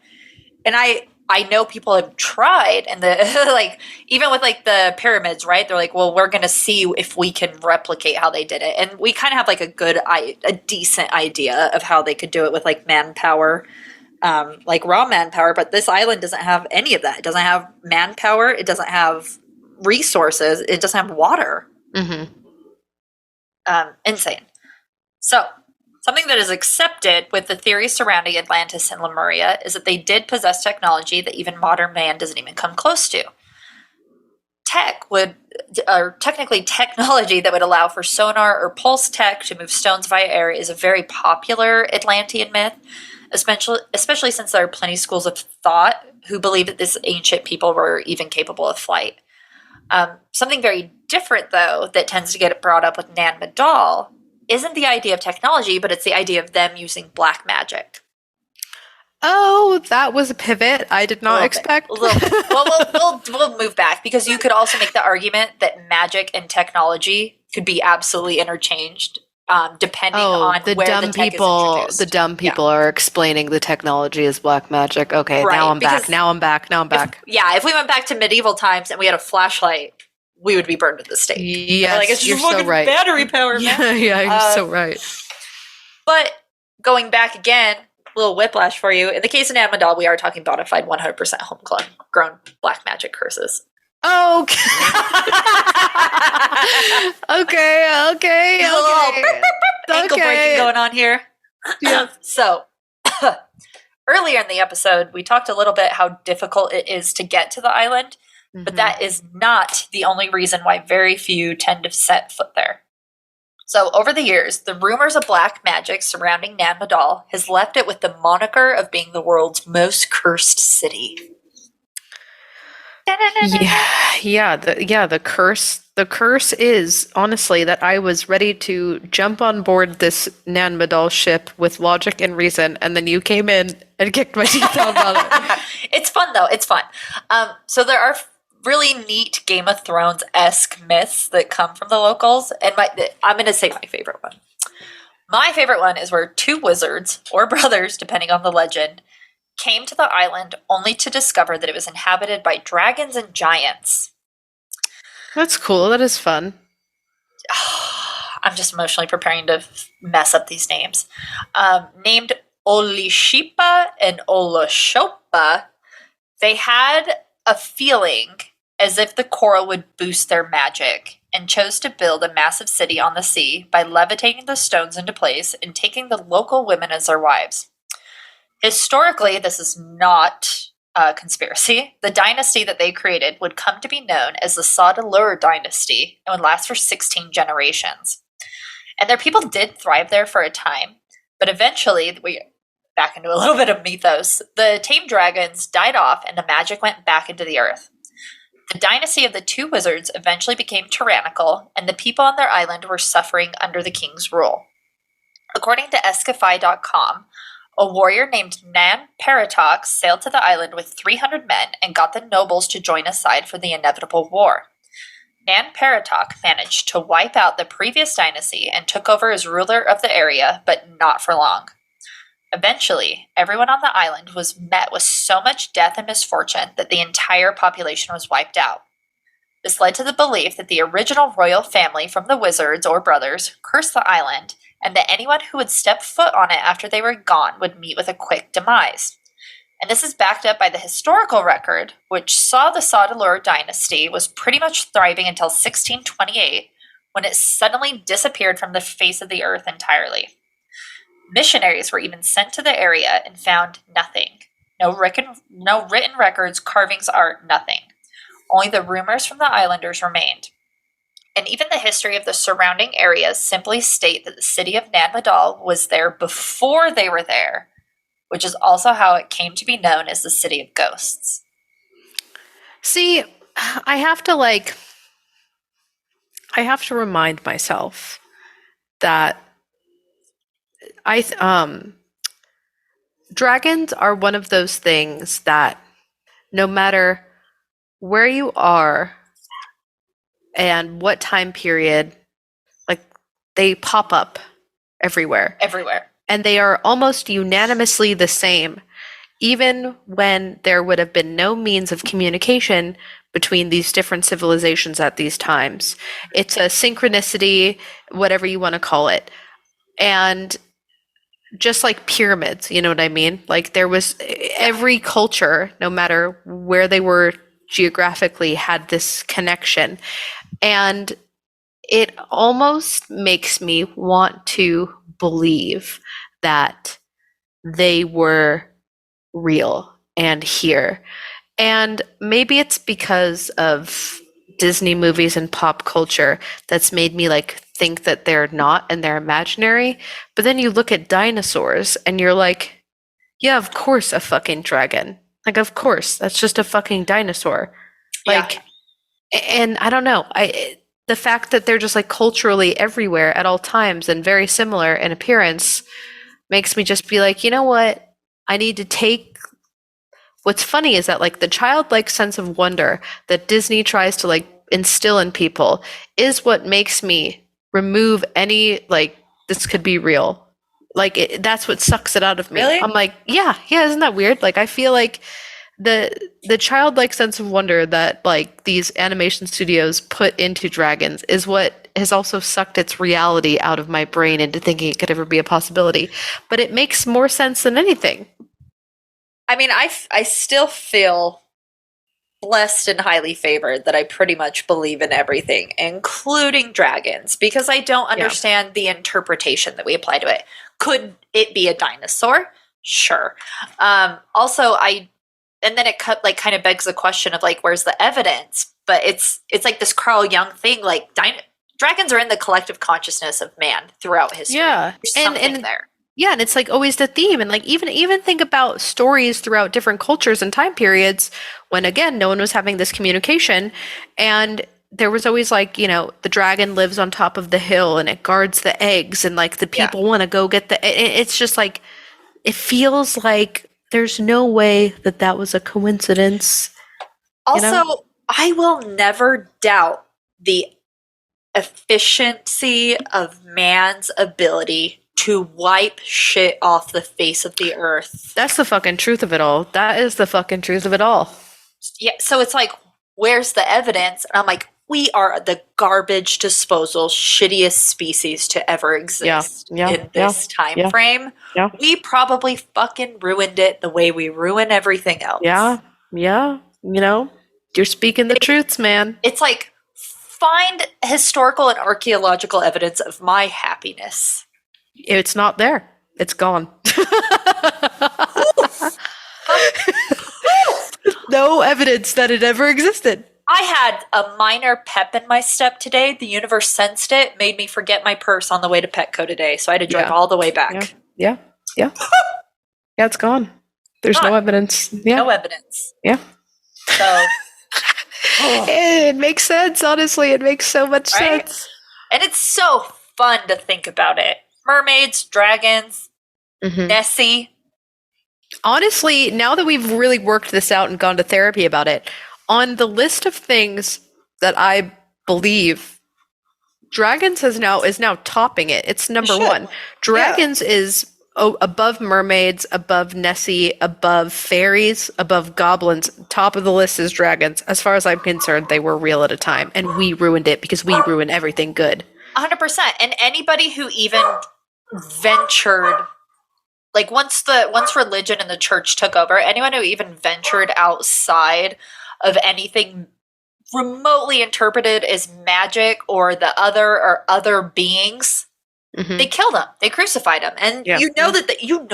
S3: and I know people have tried, and the like even with like the pyramids, right? They're like, well, we're gonna see if we can replicate how they did it, and we kind of have like a decent idea of how they could do it with like manpower, like raw manpower. But this island doesn't have any of that. It doesn't have manpower. It doesn't have resources. It doesn't have water. Insane. So, something that is accepted with the theory surrounding Atlantis and Lemuria is that they did possess technology that even modern man doesn't even come close to. Technically technology that would allow for sonar or pulse tech to move stones via air is a very popular Atlantean myth, especially since there are plenty of schools of thought who believe that these ancient people were even capable of flight. Something very different, though, that tends to get brought up with Nan Madol isn't the idea of technology, but it's the idea of them using black magic.
S2: Oh, that was a pivot I did not expect.
S3: Well, we'll move back, because you could also make the argument that magic and technology could be absolutely interchanged, depending on
S2: the
S3: where
S2: dumb
S3: the tech
S2: people.
S3: is introduced.
S2: The dumb people are explaining the technology as black magic. Okay,
S3: Right,
S2: now I'm back.
S3: because
S2: Now I'm back. Now I'm back.
S3: If we went back to medieval times and we had a flashlight, we would be burned at the stake.
S2: Yes,
S3: like, it's
S2: you're
S3: just
S2: so right.
S3: Battery power, man.
S2: Yeah, you're so right.
S3: But going back again, a little whiplash for you. In the case of Nan Madol, we are talking bona fide 100% homegrown black magic curses.
S2: Oh, okay.
S3: A little ankle breaking going on here.
S2: Yeah.
S3: So, earlier in the episode, we talked a little bit how difficult it is to get to the island, but that is not the only reason why very few tend to set foot there. So, over the years, the rumors of black magic surrounding Nan Madol has left it with the moniker of being the world's most cursed city.
S2: The curse is honestly that I was ready to jump on board this Nan Madol ship with logic and reason, and then you came in and kicked my teeth out about it.
S3: It's fun though. It's fun. So there are really neat Game of Thrones-esque myths that come from the locals, and I'm going to say my favorite one. My favorite one is where two wizards, or brothers, depending on the legend, came to the island only to discover that it was inhabited by dragons and giants.
S2: That's cool. That is fun.
S3: I'm just emotionally preparing to mess up these names. Named Olishipa and Oloshopa, they had a feeling as if the coral would boost their magic, and chose to build a massive city on the sea by levitating the stones into place and taking the local women as their wives. Historically, this is not a conspiracy. The dynasty that they created would come to be known as the Sadalur dynasty and would last for 16 generations. And their people did thrive there for a time, but eventually, back into a little bit of mythos, the tame dragons died off and the magic went back into the earth. The dynasty of the two wizards eventually became tyrannical, and the people on their island were suffering under the king's rule. According to Escafy.com, a warrior named Nan Paratox sailed to the island with 300 men and got the nobles to join his side for the inevitable war. Nan Paratox managed to wipe out the previous dynasty and took over as ruler of the area, but not for long. Eventually, everyone on the island was met with so much death and misfortune that the entire population was wiped out. This led to the belief that the original royal family from the wizards or brothers cursed the island, and that anyone who would step foot on it after they were gone would meet with a quick demise. And this is backed up by the historical record, which saw the Sadalur dynasty was pretty much thriving until 1628, when it suddenly disappeared from the face of the earth entirely. Missionaries were even sent to the area and found nothing. No written records, carvings, art, nothing. Only the rumors from the islanders remained. And even the history of the surrounding areas simply state that the city of Nan Madol was there before they were there, which is also how it came to be known as the City of Ghosts.
S2: See, I have to remind myself that dragons are one of those things that no matter where you are and what time period, like they pop up everywhere.
S3: Everywhere.
S2: And they are almost unanimously the same, even when there would have been no means of communication between these different civilizations at these times. It's a synchronicity, whatever you want to call it. And just like pyramids, you know what I mean? Like there was every culture, no matter where they were geographically, had this connection. And it almost makes me want to believe that they were real and here. And maybe it's because of Disney movies and pop culture that's made me like think that they're not and they're imaginary. But then you look at dinosaurs and you're like, yeah, of course a fucking dragon. Like, of course, that's just a fucking dinosaur. Like, and I don't know. The fact that they're just like culturally everywhere at all times and very similar in appearance makes me just be like, you know what? I need to take. What's funny is that like the childlike sense of wonder that Disney tries to like instill in people is what makes me remove any like this could be real. Like that's what sucks it out of me.
S3: Really?
S2: I'm like, yeah, isn't that weird? Like I feel like the childlike sense of wonder that like these animation studios put into dragons is what has also sucked its reality out of my brain into thinking it could ever be a possibility. But it makes more sense than anything.
S3: I mean, I still feel blessed and highly favored that I pretty much believe in everything, including dragons, because I don't understand the interpretation that we apply to it. Could it be a dinosaur? Sure. Also, and then it kind of begs the question of like, where's the evidence? But it's like this Carl Jung thing, like dragons are in the collective consciousness of man throughout history.
S2: Yeah,
S3: There's something there.
S2: Yeah, and it's like always the theme, and like even think about stories throughout different cultures and time periods when again no one was having this communication, and there was always like the dragon lives on top of the hill and it guards the eggs, and like the people want to go get the. It's just like it feels like there's no way that was a coincidence.
S3: Also, I will never doubt the efficiency of man's ability to wipe shit off the face of the earth.
S2: That's the fucking truth of it all. That is the fucking truth of it all.
S3: Yeah, so it's like, where's the evidence? And I'm like, we are the garbage disposal shittiest species to ever exist in this time frame.
S2: Yeah.
S3: We probably fucking ruined it the way we ruin everything else.
S2: Yeah. You're speaking the truths, man.
S3: It's like, find historical and archaeological evidence of my happiness.
S2: It's not there. It's gone. No evidence that it ever existed.
S3: I had a minor pep in my step today. The universe sensed it, made me forget my purse on the way to Petco today. So I had to drive all the way back.
S2: Yeah. Yeah, it's gone. There's no evidence. Yeah.
S3: No evidence.
S2: Yeah.
S3: So
S2: it makes sense, honestly. It makes so much sense.
S3: And it's so fun to think about it. Mermaids, dragons, Nessie.
S2: Honestly, now that we've really worked this out and gone to therapy about it, on the list of things that I believe, dragons is now topping it. It's number one. Dragons is above mermaids, above Nessie, above fairies, above goblins. Top of the list is dragons. As far as I'm concerned, they were real at a time, and we ruined it because we ruined everything good.
S3: 100%. And anybody who even ventured, like once religion and the church took over, anyone who even ventured outside of anything remotely interpreted as magic or other beings, they killed them. They crucified them. And you know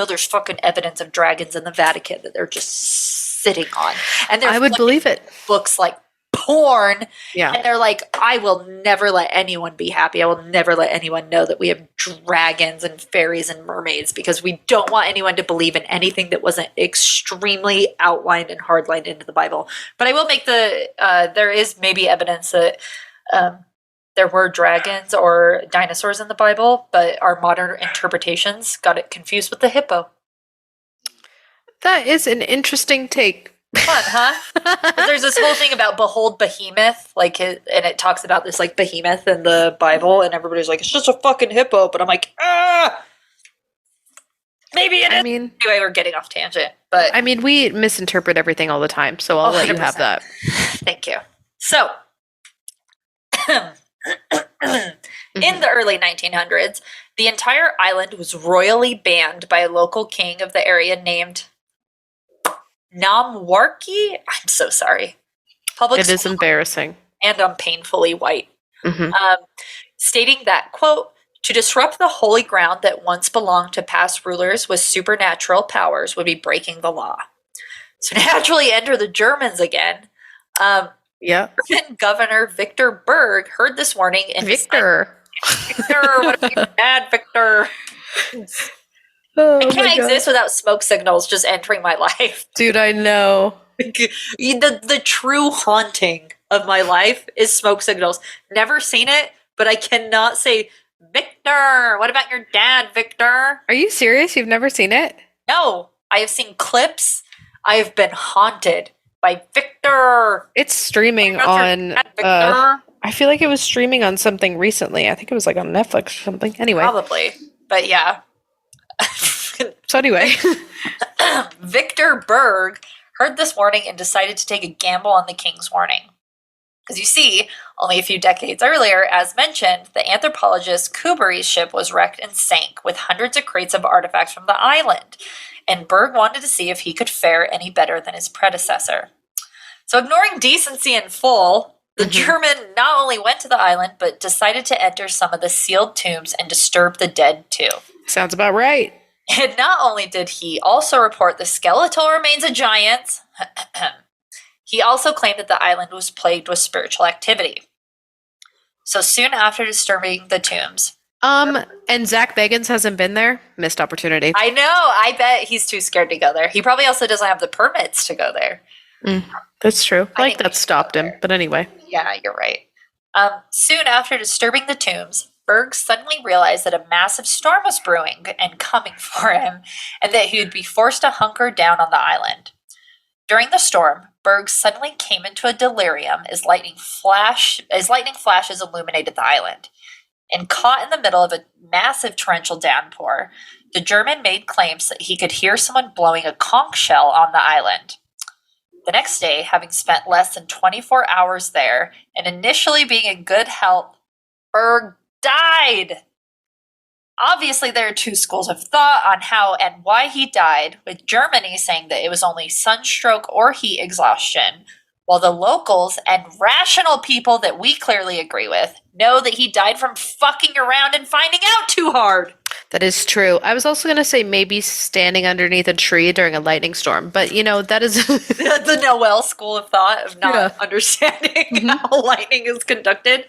S3: there's fucking evidence of dragons in the Vatican that they're just sitting on. And
S2: I would believe it.
S3: Books like porn.
S2: Yeah.
S3: And they're like, I will never let anyone be happy. I will never let anyone know that we have dragons and fairies and mermaids, because we don't want anyone to believe in anything that wasn't extremely outlined and hardlined into the Bible. But I will make there is maybe evidence that there were dragons or dinosaurs in the Bible, but our modern interpretations got it confused with the hippo.
S2: That is an interesting take.
S3: Fun, huh? But there's this whole thing about behold behemoth, and it talks about this like behemoth in the Bible, and everybody's like, it's just a fucking hippo, but I'm like, maybe it is.
S2: mean,
S3: Anyway, we're getting off tangent, but
S2: we misinterpret everything all the time, so I'll let you have
S3: 100%.
S2: that.
S3: Thank you. So, in the early 1900s, the entire island was royally banned by a local king of the area named Namwarki. I'm so sorry.
S2: It is embarrassing.
S3: And I'm painfully white.
S2: Mhm.
S3: Stating that, quote, to disrupt the holy ground that once belonged to past rulers with supernatural powers would be breaking the law. So naturally enter the Germans again.
S2: Yeah.
S3: German Governor Victor Berg heard this warning and
S2: Victor,
S3: what are you mad, Victor?
S2: oh,
S3: I can't exist without smoke signals just entering my life.
S2: dude. I know.
S3: The true haunting of my life is smoke signals. Never seen it, but I cannot say, Victor, what about your dad, Victor?
S2: Are you serious? You've never seen it?
S3: No, I have seen clips. I have been haunted by Victor.
S2: It's streaming
S3: What about your
S2: on.
S3: dad, Victor?
S2: I feel like it was streaming on something recently. I think it was like on Netflix or something. Anyway.
S3: Probably, but yeah.
S2: So anyway,
S3: Victor Berg heard this warning and decided to take a gamble on the king's warning. Because you see, only a few decades earlier, as mentioned, the anthropologist Kubri's ship was wrecked and sank with hundreds of crates of artifacts from the island. And Berg wanted to see if he could fare any better than his predecessor. So ignoring decency in full, the German not only went to the island, but decided to enter some of the sealed tombs and disturb the dead too.
S2: sounds about right.
S3: And not only did he also report the skeletal remains of giants, he also claimed that the island was plagued with spiritual activity. So soon after disturbing the tombs.
S2: And Zach Bagans hasn't been there. Missed opportunity.
S3: I know. I bet he's too scared to go there. He probably also doesn't have the permits to go there.
S2: That's true.
S3: I
S2: Like
S3: think
S2: that stopped him. But anyway.
S3: Yeah, you're right. Soon after disturbing the tombs, Berg suddenly realized that a massive storm was brewing and coming for him, and that he would be forced to hunker down on the island. During the storm, Berg suddenly came into a delirium as lightning flashes illuminated the island. And caught in the middle of a massive torrential downpour, the German made claims that he could hear someone blowing a conch shell on the island. The next day, having spent less than 24 hours there, and initially being in good health, Berg died. Obviously, there are two schools of thought on how and why he died, with Germany saying that it was only sunstroke or heat exhaustion, while the locals and rational people that we clearly agree with know that he died from fucking around and finding out too hard.
S2: That is true. I was also going to say maybe standing underneath a tree during a lightning storm, but that is
S3: The Noel school of thought of not understanding how lightning is conducted.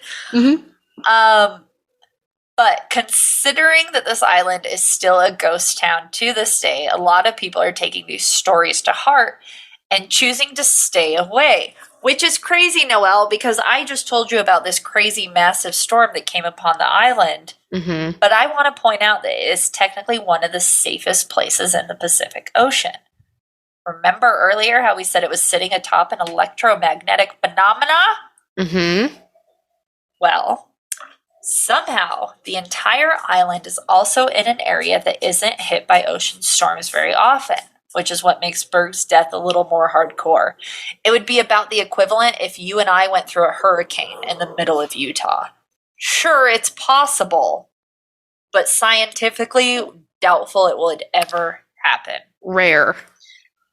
S3: But considering that this island is still a ghost town to this day, a lot of people are taking these stories to heart and choosing to stay away, which is crazy, Noel, because I just told you about this crazy massive storm that came upon the island. But I want to point out that it is technically one of the safest places in the Pacific Ocean. Remember earlier how we said it was sitting atop an electromagnetic phenomena? Well, somehow the entire island is also in an area that isn't hit by ocean storms very often, which is what makes Berg's death a little more hardcore. It would be about the equivalent if you and I went through a hurricane in the middle of Utah. Sure, it's possible, but scientifically doubtful it would ever happen.
S2: rare.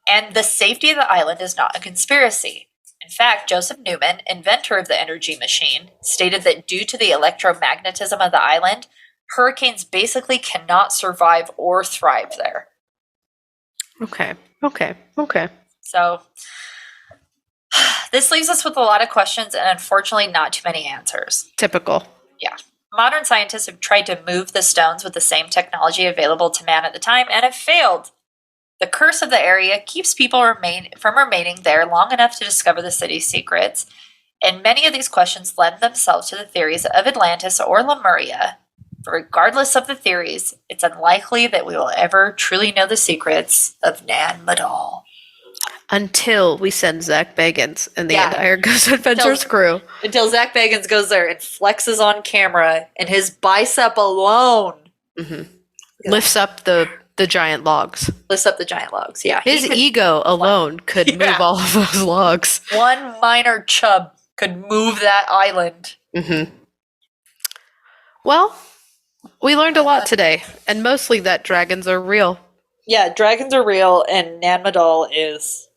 S3: And the safety of the island is not a conspiracy. In fact, Joseph Newman, inventor of the energy machine, stated that due to the electromagnetism of the island, hurricanes basically cannot survive or thrive there.
S2: Okay.
S3: So, this leaves us with a lot of questions and unfortunately not too many answers.
S2: Typical.
S3: Yeah. Modern scientists have tried to move the stones with the same technology available to man at the time and have failed. The curse of the area keeps people from remaining there long enough to discover the city's secrets, and many of these questions lend themselves to the theories of Atlantis or Lemuria. But regardless of the theories, it's unlikely that we will ever truly know the secrets of Nan Madol.
S2: Until we send Zach Bagans and the
S3: Yeah.
S2: entire Ghost Adventures crew.
S3: Until Zach Bagans goes there and flexes on camera, and his bicep alone
S2: Lifts up the giant logs.
S3: lifts up the giant logs. Yeah.
S2: His ego alone could move all of those logs.
S3: One minor chub could move that island.
S2: Well, we learned a lot today, and mostly that dragons are real.
S3: Yeah, dragons are real, and Nan Madol is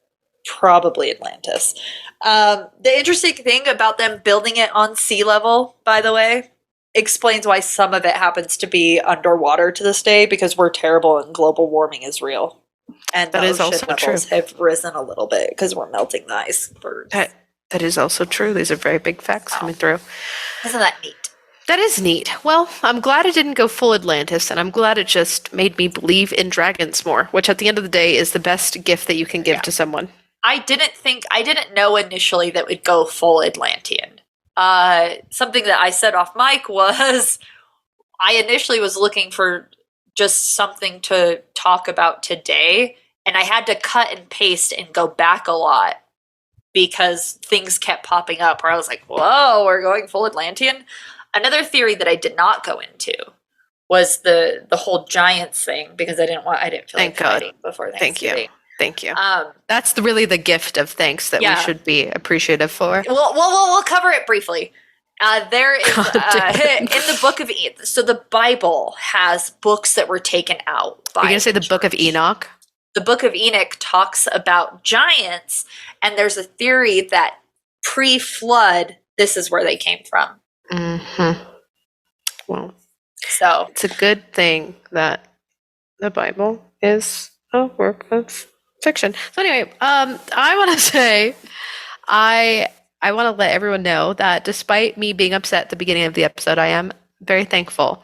S3: probably Atlantis. The interesting thing about them building it on sea level, by the way, explains why some of it happens to be underwater to this day, because we're terrible and global warming is real. And
S2: That
S3: the
S2: is
S3: ocean
S2: also
S3: levels
S2: true.
S3: have risen a little bit because we're melting the icebergs.
S2: That is also true. These are very big facts coming through.
S3: Isn't that neat?
S2: That is neat. Well, I'm glad it didn't go full Atlantis, and I'm glad it just made me believe in dragons more, which at the end of the day is the best gift that you can give to someone.
S3: I didn't know initially that we'd go full Atlantean. Something that I said off mic was I initially was looking for just something to talk about today, and I had to cut and paste and go back a lot because things kept popping up where I was like, whoa, we're going full Atlantean. Another theory that I did not go into was the whole giants thing, because I didn't feel
S2: Thank
S3: like
S2: God.
S3: fighting before Thanksgiving.
S2: Thank you. That's really the gift of thanks that we should be appreciative for.
S3: We'll cover it briefly. There is in the book of so the Bible has books that were taken out.
S2: You're gonna say the Book of Enoch?
S3: The Book of Enoch talks about giants, and there's a theory that pre-flood, this is where they came from.
S2: Well,
S3: so
S2: it's a good thing that the Bible is a work of fiction. So anyway, I want to say, I want to let everyone know that despite me being upset at the beginning of the episode, I am very thankful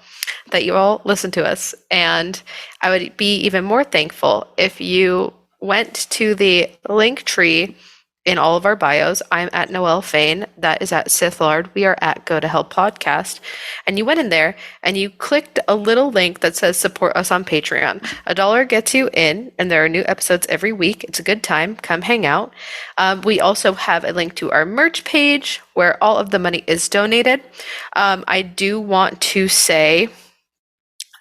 S2: that you all listen to us, and I would be even more thankful if you went to the link tree in all of our bios. I'm at Noelle Fain. That is at Sith Lord. We are at Go to Hell Podcast. And you went in there and you clicked a little link that says support us on Patreon. $1 gets you in, and there are new episodes every week. It's a good time. Come hang out. We also have a link to our merch page where all of the money is donated. I do want to say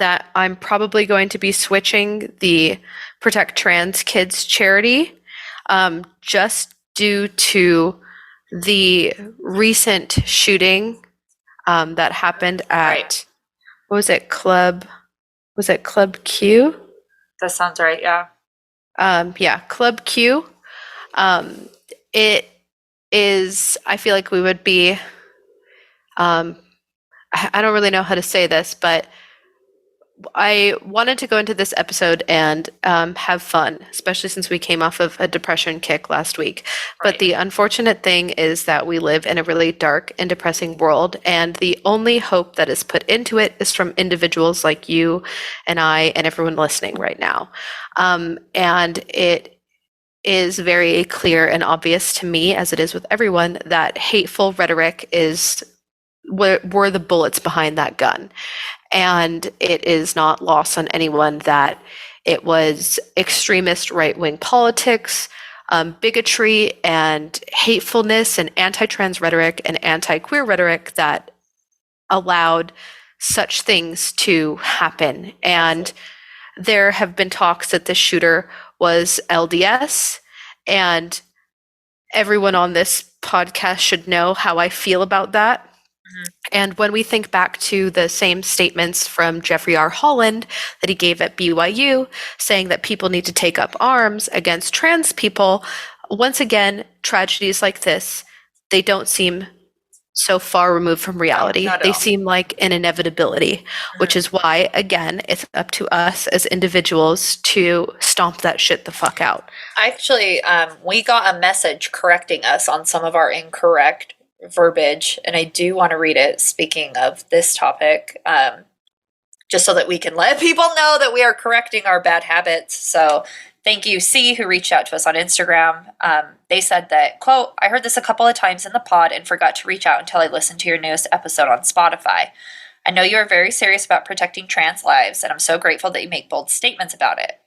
S2: that I'm probably going to be switching the Protect Trans Kids charity just due to the recent shooting that happened at, what was it, Club Q?
S3: that sounds right, yeah.
S2: Yeah, Club Q. It is, I feel like we would be, I don't really know how to say this, but I wanted to go into this episode and have fun, especially since we came off of a depression kick last week. But the unfortunate thing is that we live in a really dark and depressing world, and the only hope that is put into it is from individuals like you and I and everyone listening right now. And it is very clear and obvious to me, as it is with everyone, that hateful rhetoric were the bullets behind that gun. And it is not lost on anyone that it was extremist right-wing politics, bigotry and hatefulness and anti-trans rhetoric and anti-queer rhetoric that allowed such things to happen. And there have been talks that the shooter was LDS, and everyone on this podcast should know how I feel about that. And when we think back to the same statements from Jeffrey R. Holland that he gave at BYU, saying that people need to take up arms against trans people, once again, tragedies like this, they don't seem so far removed from reality. They seem like an inevitability, which is why, again, it's up to us as individuals to stomp that shit the fuck out.
S3: Actually, we got a message correcting us on some of our incorrect verbiage, and I do want to read it, speaking of this topic, just so that we can let people know that we are correcting our bad habits. So thank you, C, who reached out to us on Instagram. They said that, quote, I heard this a couple of times in the pod and forgot to reach out until I listened to your newest episode on Spotify. I know you are very serious about protecting trans lives, and I'm so grateful that you make bold statements about it.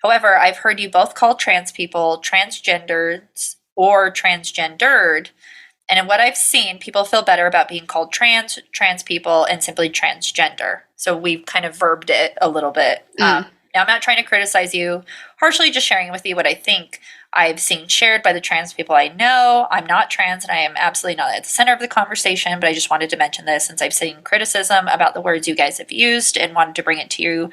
S3: However, I've heard you both call trans people transgenders or transgendered. And in what I've seen, people feel better about being called trans people, and simply transgender. So we've kind of verbed it a little bit. Now, I'm not trying to criticize you, harshly just sharing with you what I think I've seen shared by the trans people I know. I'm not trans, and I am absolutely not at the center of the conversation, but I just wanted to mention this since I've seen criticism about the words you guys have used and wanted to bring it to you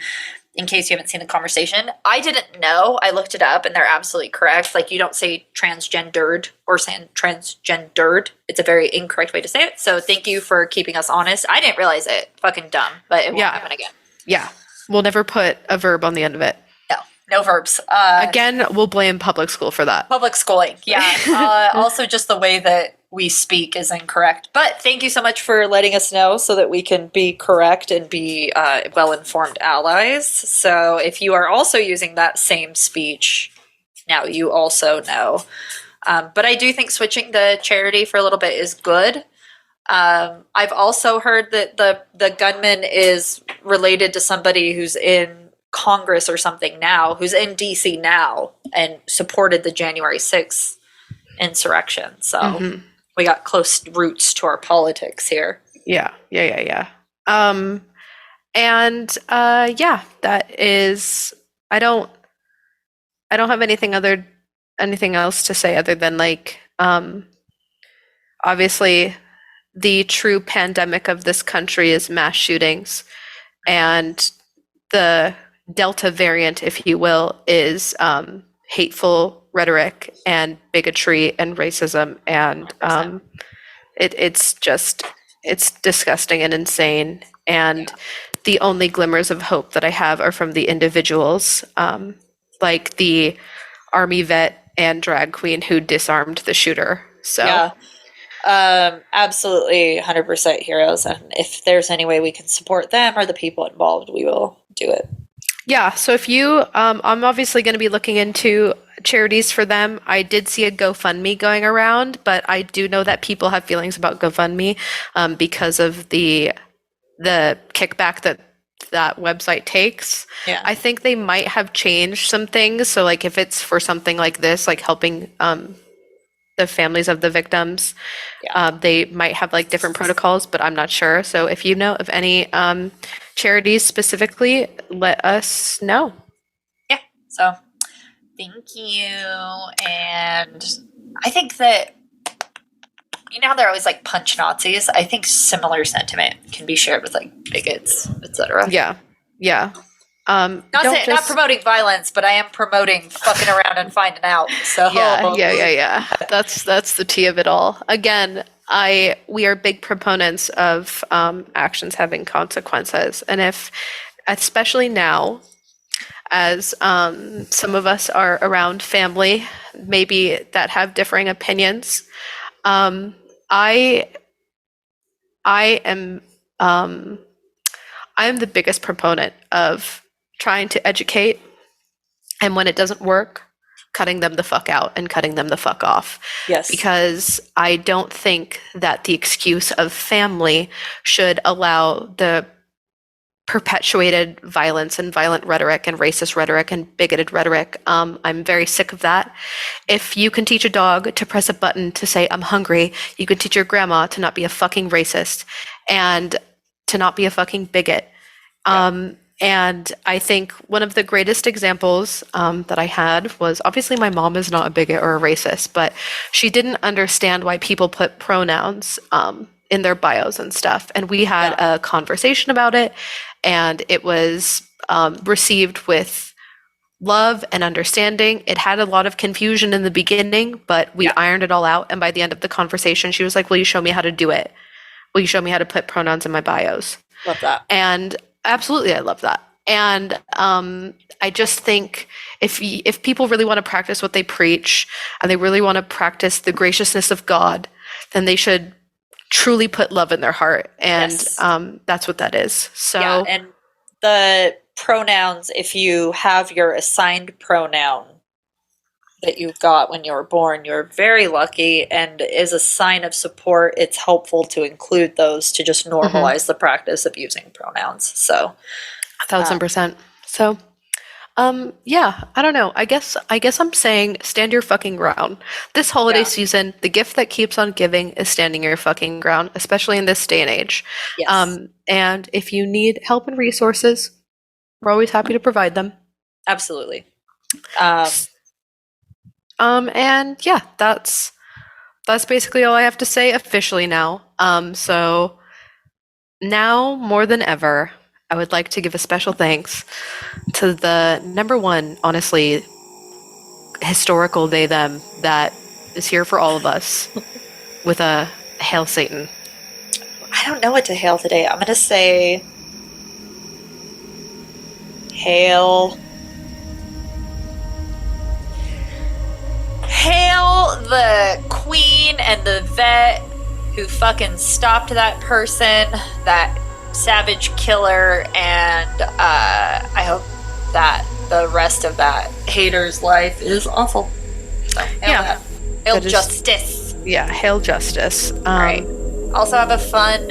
S3: in case you haven't seen the conversation. I didn't know. I looked it up, and they're absolutely correct. Like, you don't say transgendered or transgendered. It's a very incorrect way to say it. So thank you for keeping us honest. I didn't realize it. Fucking dumb, but it won't happen again.
S2: Yeah. We'll never put a verb on the end of it.
S3: No verbs.
S2: Again, we'll blame public school for that.
S3: Public schooling, yeah. Also, just the way that we speak is incorrect. But thank you so much for letting us know so that we can be correct and be well-informed allies. So if you are also using that same speech, now you also know. But I do think switching the charity for a little bit is good. I've also heard that the gunman is related to somebody who's in Congress or something now, who's in DC now and supported the January 6th insurrection. So we got close roots to our politics here.
S2: Yeah. That is, I don't have anything else to say other than like, obviously the true pandemic of this country is mass shootings, and the Delta variant, if you will, is hateful rhetoric and bigotry and racism, and it's disgusting and insane. And the only glimmers of hope that I have are from the individuals, like the Army vet and drag queen who disarmed the shooter. So absolutely 100% heroes. And if there's any way we can support them or the people involved, we will do it. Yeah, so if you, I'm obviously going to be looking into charities for them. I did see a GoFundMe going around, but I do know that people have feelings about GoFundMe because of the kickback that website takes. Yeah. I think they might have changed some things. So like if it's for something like this, like helping the families of the victims, they might have like different protocols, but I'm not sure. So if you know of any charities specifically, let us know.
S3: Yeah. So thank you. And I think that, you know how they're always like punch Nazis? I think similar sentiment can be shared with like bigots, etc.
S2: Yeah.
S3: Not promoting violence, but I am promoting fucking around and finding out. So
S2: yeah. That's the tea of it all. Again, we are big proponents of actions having consequences, and if, especially now, as some of us are around family, maybe that have differing opinions. I am the biggest proponent of trying to educate, and when it doesn't work, cutting them the fuck out and cutting them the fuck off.
S3: Yes.
S2: Because I don't think that the excuse of family should allow the perpetuated violence and violent rhetoric and racist rhetoric and bigoted rhetoric. I'm very sick of that. If you can teach a dog to press a button to say, I'm hungry, you can teach your grandma to not be a fucking racist and to not be a fucking bigot. And I think one of the greatest examples that I had was, obviously my mom is not a bigot or a racist, but she didn't understand why people put pronouns in their bios and stuff. And we had a conversation about it, and it was received with love and understanding. It had a lot of confusion in the beginning, but we ironed it all out. And by the end of the conversation, she was like, will you show me how to do it? Will you show me how to put pronouns in my bios?
S3: Love that.
S2: And absolutely, I love that. And I just think if people really want to practice what they preach, and they really want to practice the graciousness of God, then they should truly put love in their heart. And that's what that is. So,
S3: yeah, and the pronouns, if you have your assigned pronoun that you got when you were born, you're very lucky, and as a sign of support, it's helpful to include those to just normalize the practice of using pronouns. So
S2: 1,000%. So Yeah, I don't know. I guess I'm saying stand your fucking ground. This holiday
S3: Yeah.
S2: season, the gift that keeps on giving is standing your fucking ground, especially in this day and age.
S3: Yes.
S2: And if you need help and resources, we're always happy to provide them.
S3: Absolutely.
S2: And yeah, that's basically all I have to say officially now. So now more than ever, I would like to give a special thanks to the number one, honestly, historical they them that is here for all of us with a Hail Satan.
S3: I don't know what to hail today. I'm going to say hail. Hail the queen and the vet who fucking stopped that person, that savage killer, and I hope that the rest of that hater's life is awful. So, hail
S2: That is-
S3: justice.
S2: Yeah, hail justice.
S3: All right. Also have a fun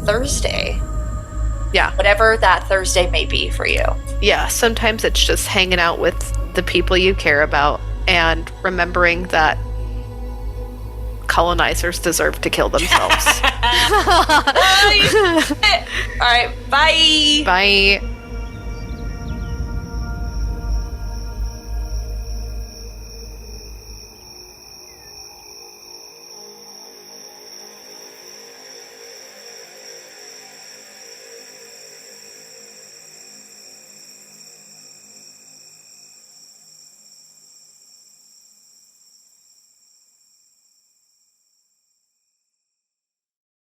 S3: Thursday.
S2: Yeah.
S3: Whatever that Thursday may be for you.
S2: Yeah, sometimes it's just hanging out with the people you care about and remembering that colonizers deserve to kill themselves.
S3: All right. Bye.
S2: Bye.